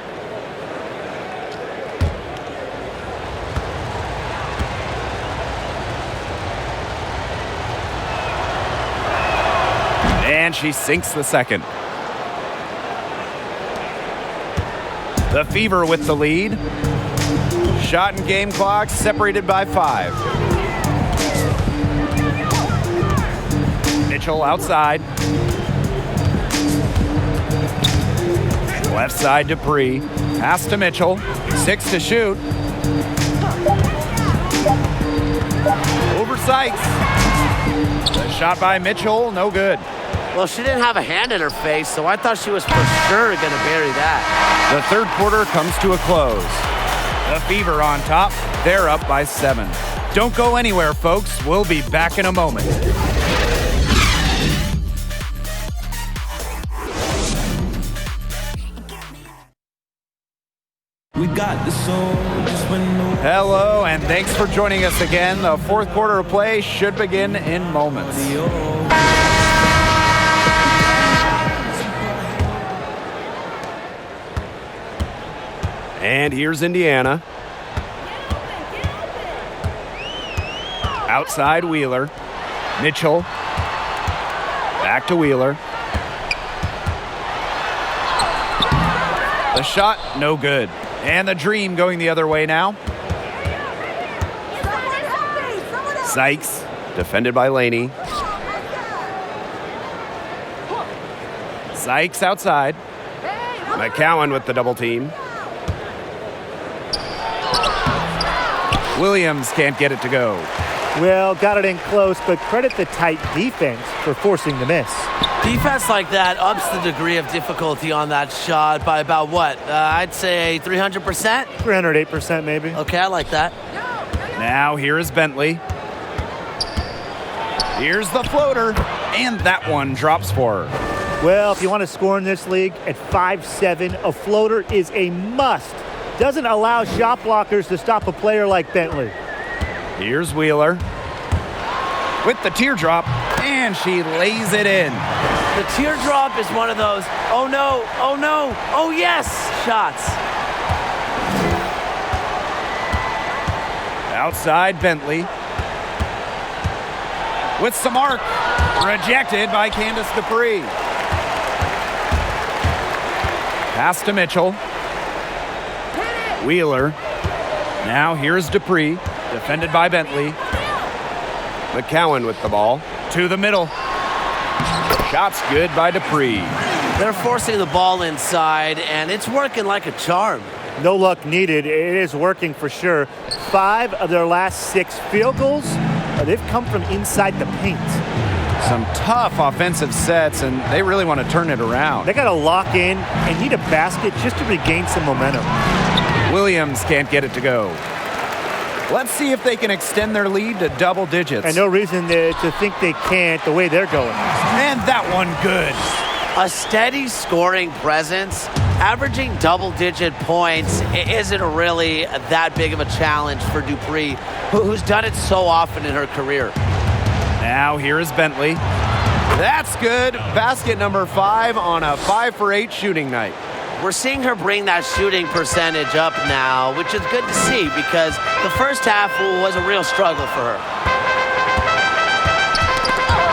And she sinks the second. The Fever with the lead. Shot and game clock separated by 5. Mitchell outside. Left side Dupree. Pass to Mitchell. 6 to shoot. Over Sykes. The shot by Mitchell, no good. Well, she didn't have a hand in her face, so I thought she was for sure going to bury that. The third quarter comes to a close. The Fever on top. They're up by 7. Don't go anywhere, folks. We'll be back in a moment. Hello, and thanks for joining us again. The fourth quarter of play should begin in moments. And here's Indiana. Outside Wheeler. Mitchell. Back to Wheeler. The shot, no good. And the Dream going the other way now. Sykes, defended by Laney. Sykes outside. McCowan with the double team. Williams can't get it to go. Well, got it in close, but credit the tight defense for forcing the miss. Defense like that ups the degree of difficulty on that shot by about what? I'd say 300%? 308% maybe. Okay, I like that. Now here is Bentley. Here's the floater, and that one drops for her. Well, if you want to score in this league at 5'7", a floater is a must. Doesn't allow shot blockers to stop a player like Bentley. Here's Wheeler with the teardrop, and she lays it in. The teardrop is one of those, oh no, oh yes, shots. Outside Bentley with some arc, rejected by Candice Dupree. Pass to Mitchell. Wheeler. Now here's Dupree, defended by Bentley. McCowan with the ball. To the middle. Shot's good by Dupree. They're forcing the ball inside, and it's working like a charm. No luck needed. It is working for sure. 5 of their last 6 field goals, they've come from inside the paint. Some tough offensive sets, and they really want to turn it around. They got to lock in and need a basket just to regain some momentum. Williams can't get it to go. Let's see if they can extend their lead to double digits. And no reason to think they can't the way they're going. And that one good. A steady scoring presence, averaging double-digit points isn't really that big of a challenge for Dupree, who's done it so often in her career. Now here is Bentley. That's good. Basket number 5 on a 5 for 8 shooting night. We're seeing her bring that shooting percentage up now, which is good to see because the first half was a real struggle for her.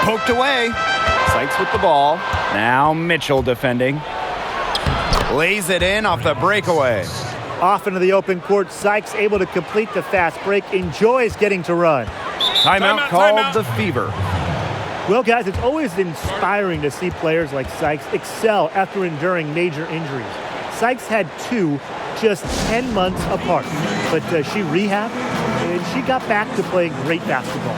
Poked away. Sykes with the ball. Now Mitchell defending. Lays it in off the breakaway. Off into the open court. Sykes able to complete the fast break. Enjoys getting to run. Timeout called the Fever. Well, guys, it's always inspiring to see players like Sykes excel after enduring major injuries. Sykes had 2 just 10 months apart, but she rehabbed and she got back to playing great basketball.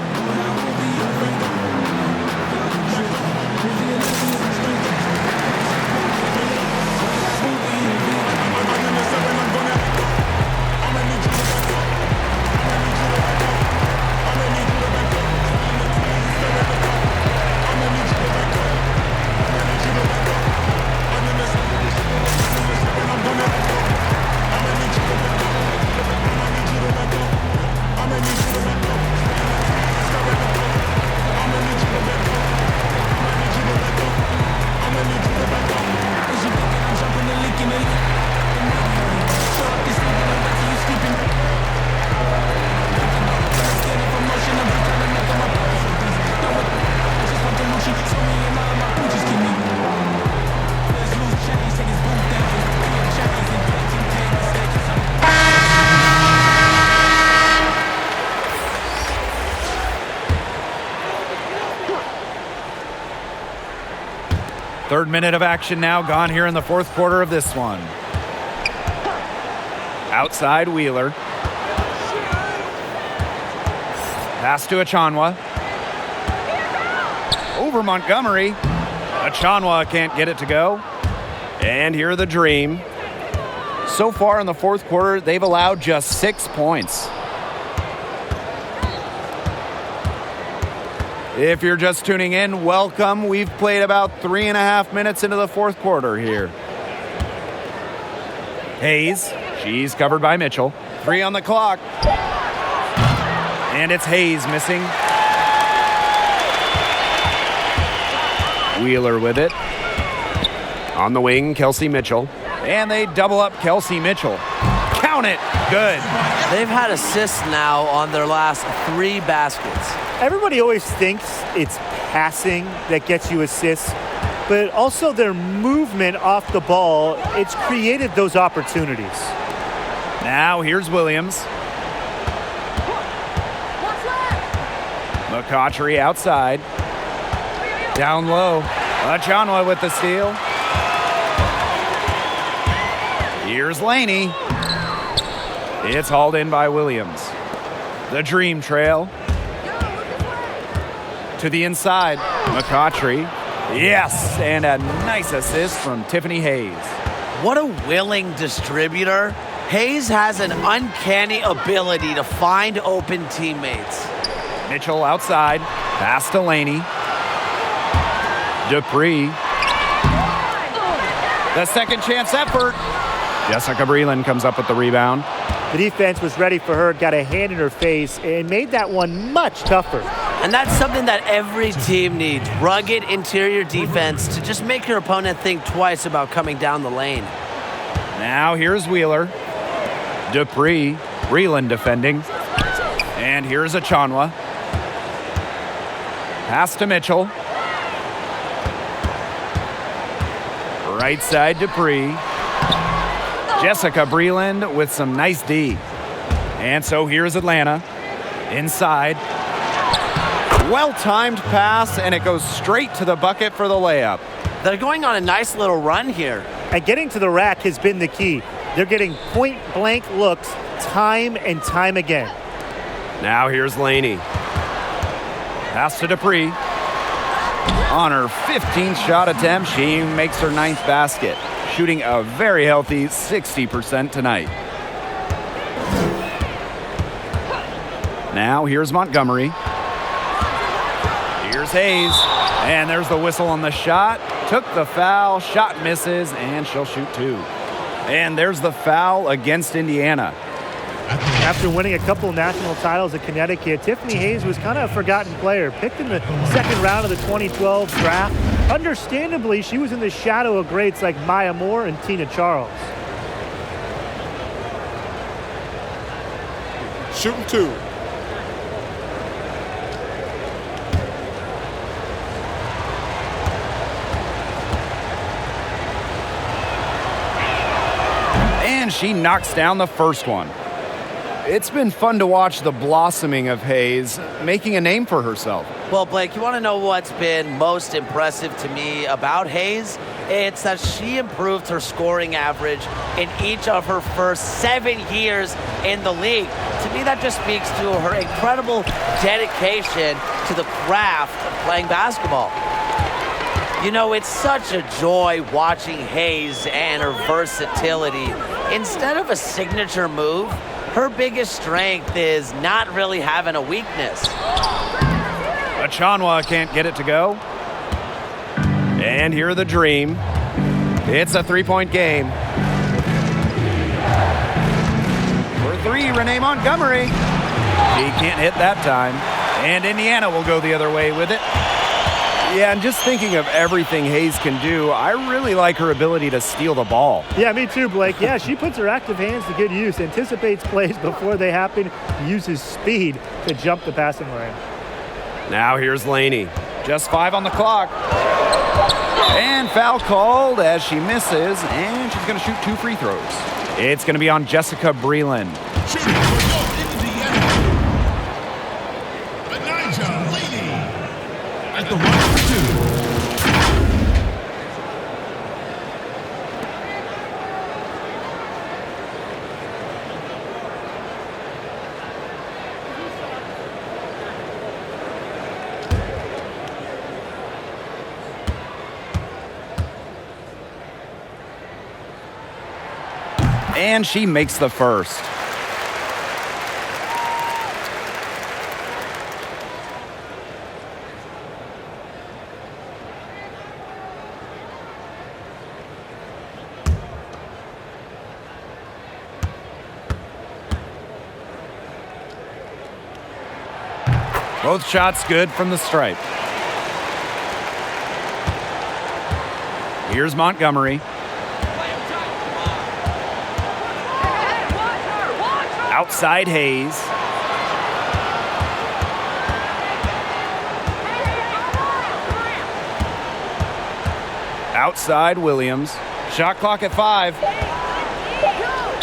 Third minute of action now gone here in the fourth quarter of this one. Outside Wheeler. Pass to Achanwa. Over Montgomery. Achanwa can't get it to go. And here the Dream. So far in the fourth quarter, they've allowed just 6 points. If you're just tuning in, welcome. We've played about 3.5 minutes into the fourth quarter here. Hayes, she's covered by Mitchell. 3 on the clock. And it's Hayes missing. Wheeler with it. On the wing, Kelsey Mitchell. And they double up Kelsey Mitchell. Count it. Good. They've had assists now on their last 3 baskets. Everybody always thinks it's passing that gets you assists, but also their movement off the ball, it's created those opportunities. Now here's Williams. McCautry outside. Down low. Achanwa with the steal. Here's Laney. It's hauled in by Williams. The Dream trail. To the inside. McCautry. Yes, and a nice assist from Tiffany Hayes. What a willing distributor. Hayes has an uncanny ability to find open teammates. Mitchell outside. Pass to Laney. Dupree. The second chance effort. Jessica Breland comes up with the rebound. The defense was ready for her, got a hand in her face, and made that one much tougher. And that's something that every team needs. Rugged interior defense to just make your opponent think twice about coming down the lane. Now here's Wheeler. Dupree. Breland defending. And here's Achanwa. Pass to Mitchell. Right side Dupree. Jessica Breland with some nice D. And so here's Atlanta. Inside. Well-timed pass, and it goes straight to the bucket for the layup. They're going on a nice little run here. And getting to the rack has been the key. They're getting point-blank looks time and time again. Now here's Laney. Pass to Dupree. On her 15th shot attempt, she makes her 9th basket, shooting a very healthy 60% tonight. Now here's Montgomery. Here's Hayes. And there's the whistle on the shot. Took the foul, shot misses, and she'll shoot 2. And there's the foul against Indiana. After winning a couple national titles at Connecticut, Tiffany Hayes was kind of a forgotten player. Picked in the second round of the 2012 draft. Understandably, she was in the shadow of greats like Maya Moore and Tina Charles. Shooting 2. And she knocks down the first one. It's been fun to watch the blossoming of Hayes, making a name for herself. Well, Blake, you want to know what's been most impressive to me about Hayes? It's that she improved her scoring average in each of her first 7 years in the league. To me, that just speaks to her incredible dedication to the craft of playing basketball. You know, it's such a joy watching Hayes and her versatility. Instead of a signature move, her biggest strength is not really having a weakness. Achanwa can't get it to go. And here the Dream. It's a 3-point game. For 3, Renee Montgomery. She can't hit that time. And Indiana will go the other way with it. Yeah, and just thinking of everything Hayes can do, I really like her ability to steal the ball. Yeah, me too, Blake. Yeah, she puts her active hands to good use, anticipates plays before they happen, uses speed to jump the passing lane. Now here's Laney. Just 5 on the clock. And foul called as she misses, and she's going to shoot 2 free throws. It's going to be on Jessica Breland. Shooting for your Indiana. Benijah Laney at the 1 for 2. And she makes the first. Both shots good from the stripe. Here's Montgomery. Outside Hayes. Outside Williams. Shot clock at 5.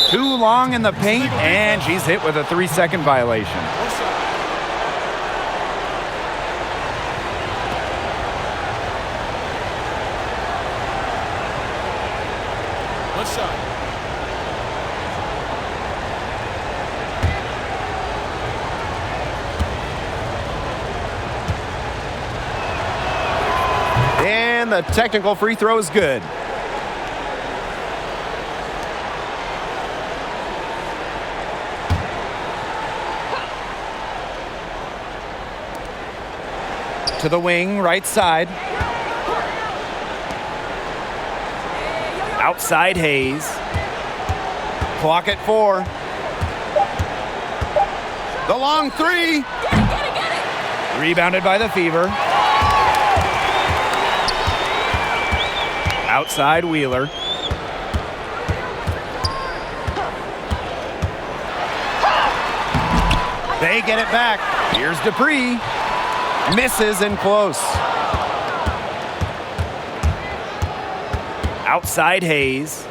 Too long in the paint, and she's hit with a 3-second violation. One shot. And the technical free throw is good. To the wing, right side. Outside Hayes. Clock at 4. The long 3. Rebounded by the Fever. Outside Wheeler. They get it back. Here's Dupree. Misses and close. Outside Hayes.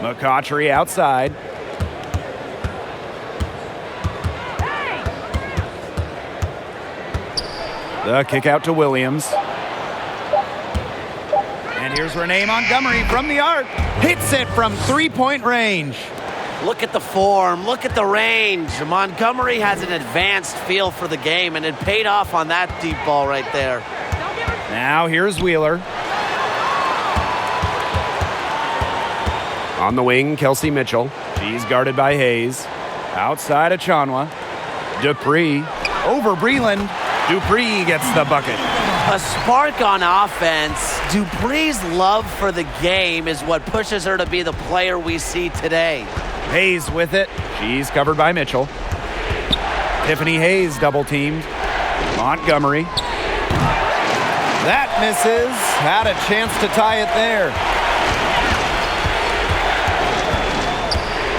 McCautry outside. The kick out to Williams. And here's Renee Montgomery from the arc. Hits it from 3-point range. Look at the form. Look at the range. Montgomery has an advanced feel for the game, and it paid off on that deep ball right there. Now here's Wheeler. On the wing, Kelsey Mitchell. She's guarded by Hayes. Outside Achanwa. Dupree. Over Breland. Dupree gets the bucket. A spark on offense. Dupree's love for the game is what pushes her to be the player we see today. Hayes with it. She's covered by Mitchell. Tiffany Hayes double teamed. Montgomery. That misses. Had a chance to tie it there.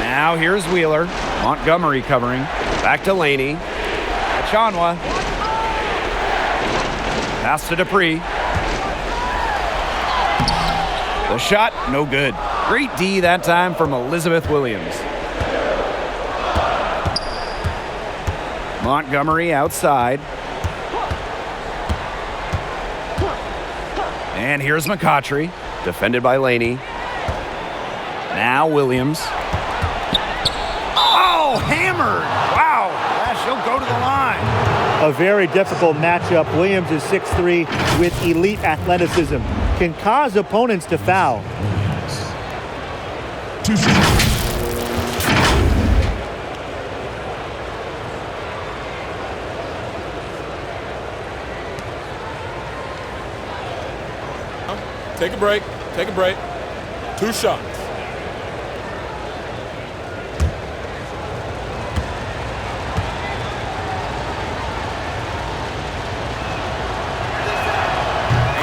Now here's Wheeler. Montgomery covering. Back to Laney. Achanwa. Pass to Dupree. The shot, no good. Great D that time from Elizabeth Williams. Montgomery outside. And here's McCautry, defended by Laney. Now Williams. Oh, hammered! Wow, she'll go to the line. A very difficult matchup. Williams is 6'3" with elite athleticism. Can cause opponents to foul. Take a break. Take a break. 2 shots.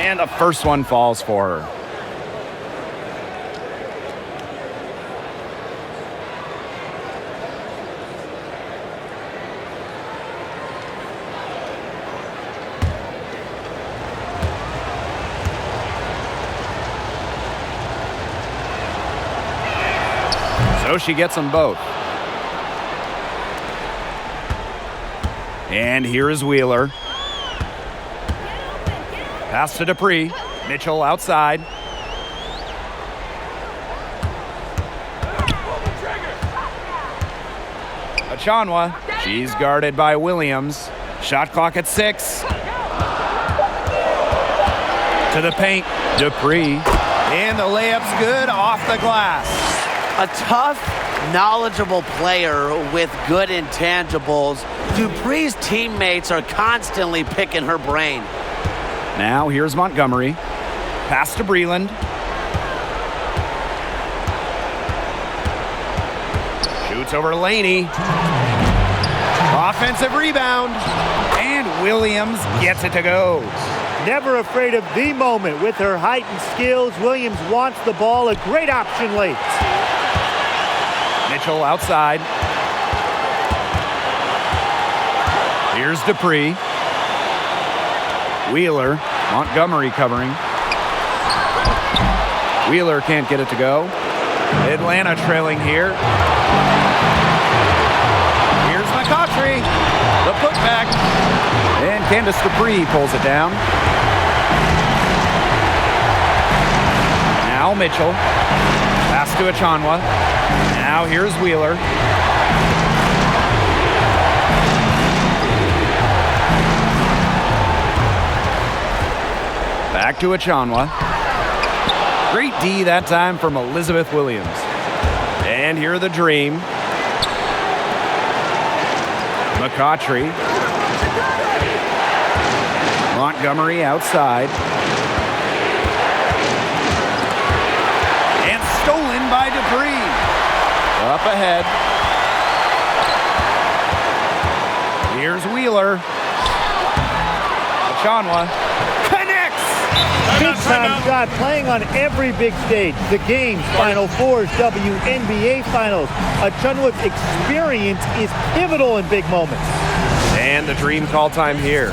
And the first one falls for her. So she gets them both. And here is Wheeler. Pass to Dupree. Mitchell outside. Achanwa. She's guarded by Williams. Shot clock at 6. To the paint. Dupree. And the layup's good off the glass. A tough, knowledgeable player with good intangibles. Dupree's teammates are constantly picking her brain. Now here's Montgomery. Pass to Breland. Shoots over to Laney. Offensive rebound. And Williams gets it to go. Never afraid of the moment. With her height and skills, Williams wants the ball. A great option late. Mitchell outside. Here's Dupree. Wheeler. Montgomery covering. Wheeler can't get it to go. Atlanta trailing here. Here's McCautry. The putback. And Candice Dupree pulls it down. Now Mitchell. Pass to Achanwa. Now here's Wheeler. Back to Achanwa. Great D that time from Elizabeth Williams. And here the Dream. McCautry. Montgomery outside. And stolen by Dupree. Up ahead. Here's Wheeler. Achanwa connects. Big time shot, playing on every big stage. The games, Final Fours, WNBA Finals. Achanwa's experience is pivotal in big moments. And the Dream call time here.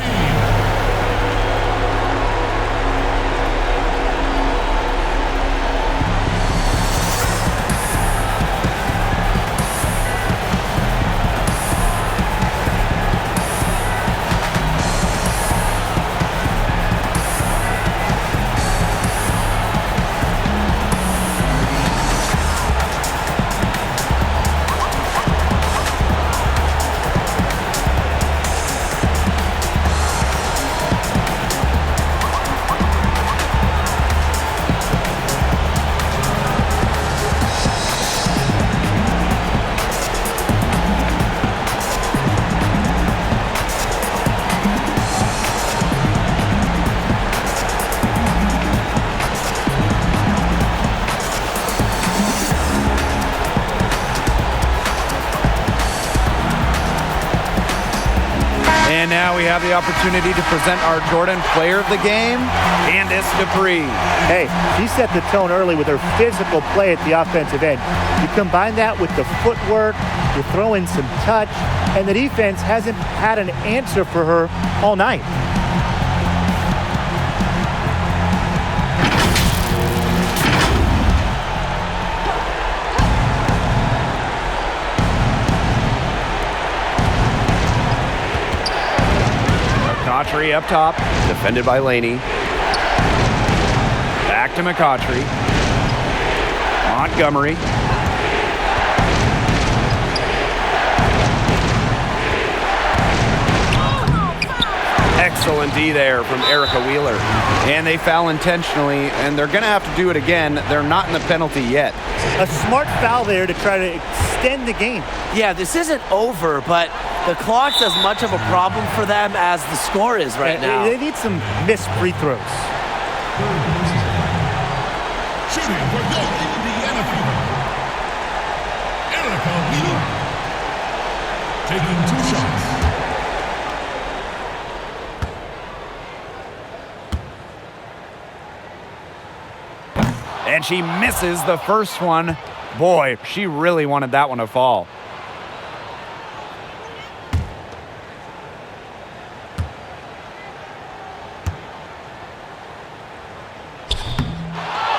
And now we have the opportunity to present our Jordan Player of the Game, Candice Dupree. Hey, she set the tone early with her physical play at the offensive end. You combine that with the footwork, you throw in some touch, and the defense hasn't had an answer for her all night. McCautry up top, defended by Laney. Back to McCautry. Montgomery. Excellent D there from Erica Wheeler. And they foul intentionally, and they're going to have to do it again. They're not in the penalty yet. A smart foul there to try to extend the game. Yeah, this isn't over, but the clock's as much of a problem for them as the score is right now. They need some missed free throws. Shooting for your Indiana Fever, Erica Wheeler. Taking 2 shots. And she misses the first one. Boy, she really wanted that one to fall.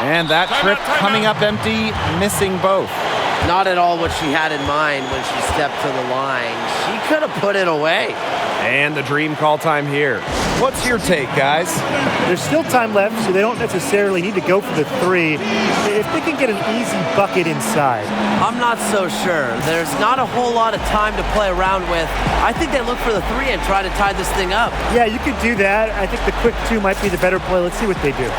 And that trip coming up empty, missing both. Not at all what she had in mind when she stepped to the line. She could have put it away. And the Dream call time here. What's your take, guys? There's still time left, so they don't necessarily need to go for the 3 if they can get an easy bucket inside. I'm not so sure. There's not a whole lot of time to play around with. I think they look for the 3 and try to tie this thing up. Yeah, you could do that. I think the quick 2 might be the better play. Let's see what they do.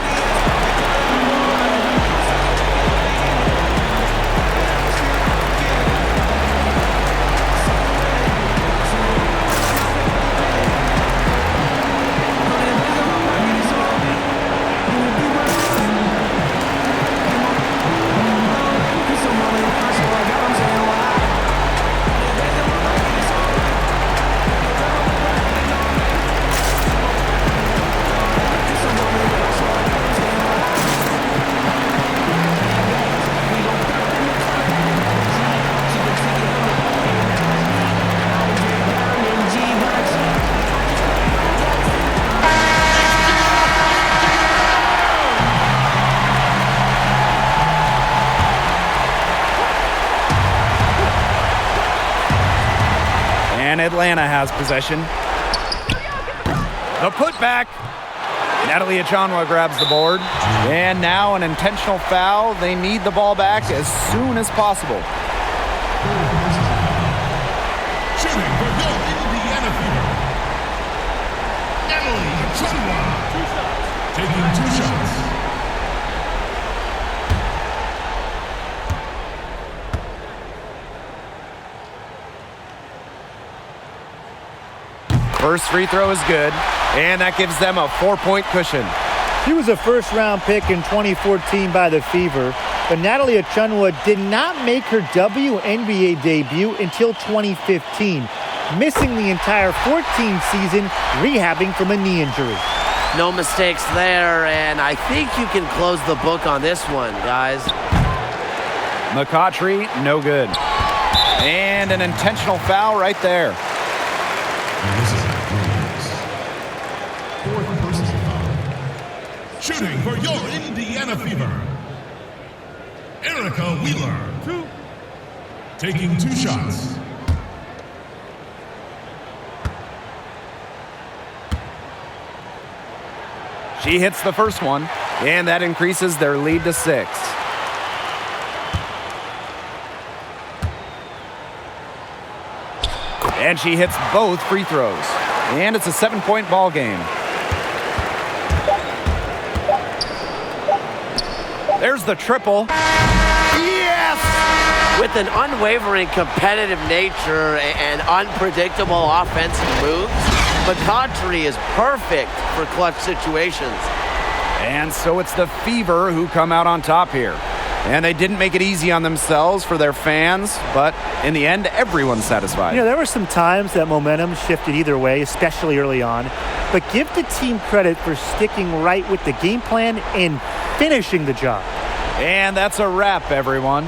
And Atlanta has possession. The putback. Natalie Achanwa grabs the board. And now an intentional foul. They need the ball back as soon as possible. Shooting for your Indiana Fever. Natalie Achanwa. Taking 2 shots. First free throw is good, and that gives them a 4-point cushion. She was a first-round pick in 2014 by the Fever, but Natalie Achanwa did not make her WNBA debut until 2015, missing the entire 14 season, rehabbing from a knee injury. No mistakes there, and I think you can close the book on this one, guys. McCautry, no good. And an intentional foul right there. This is fourth personal foul. Shooting for your Indiana Fever. Erica Wheeler. Taking 2 shots. She hits the first one, and that increases their lead to 6. And she hits both free throws. And it's a 7-point ball game. There's the triple. Yes! With an unwavering competitive nature and unpredictable offensive moves, McCautry is perfect for clutch situations. And so it's the Fever who come out on top here. And they didn't make it easy on themselves for their fans, but in the end, everyone's satisfied. You know, there were some times that momentum shifted either way, especially early on. But give the team credit for sticking right with the game plan and finishing the job. And that's a wrap, everyone.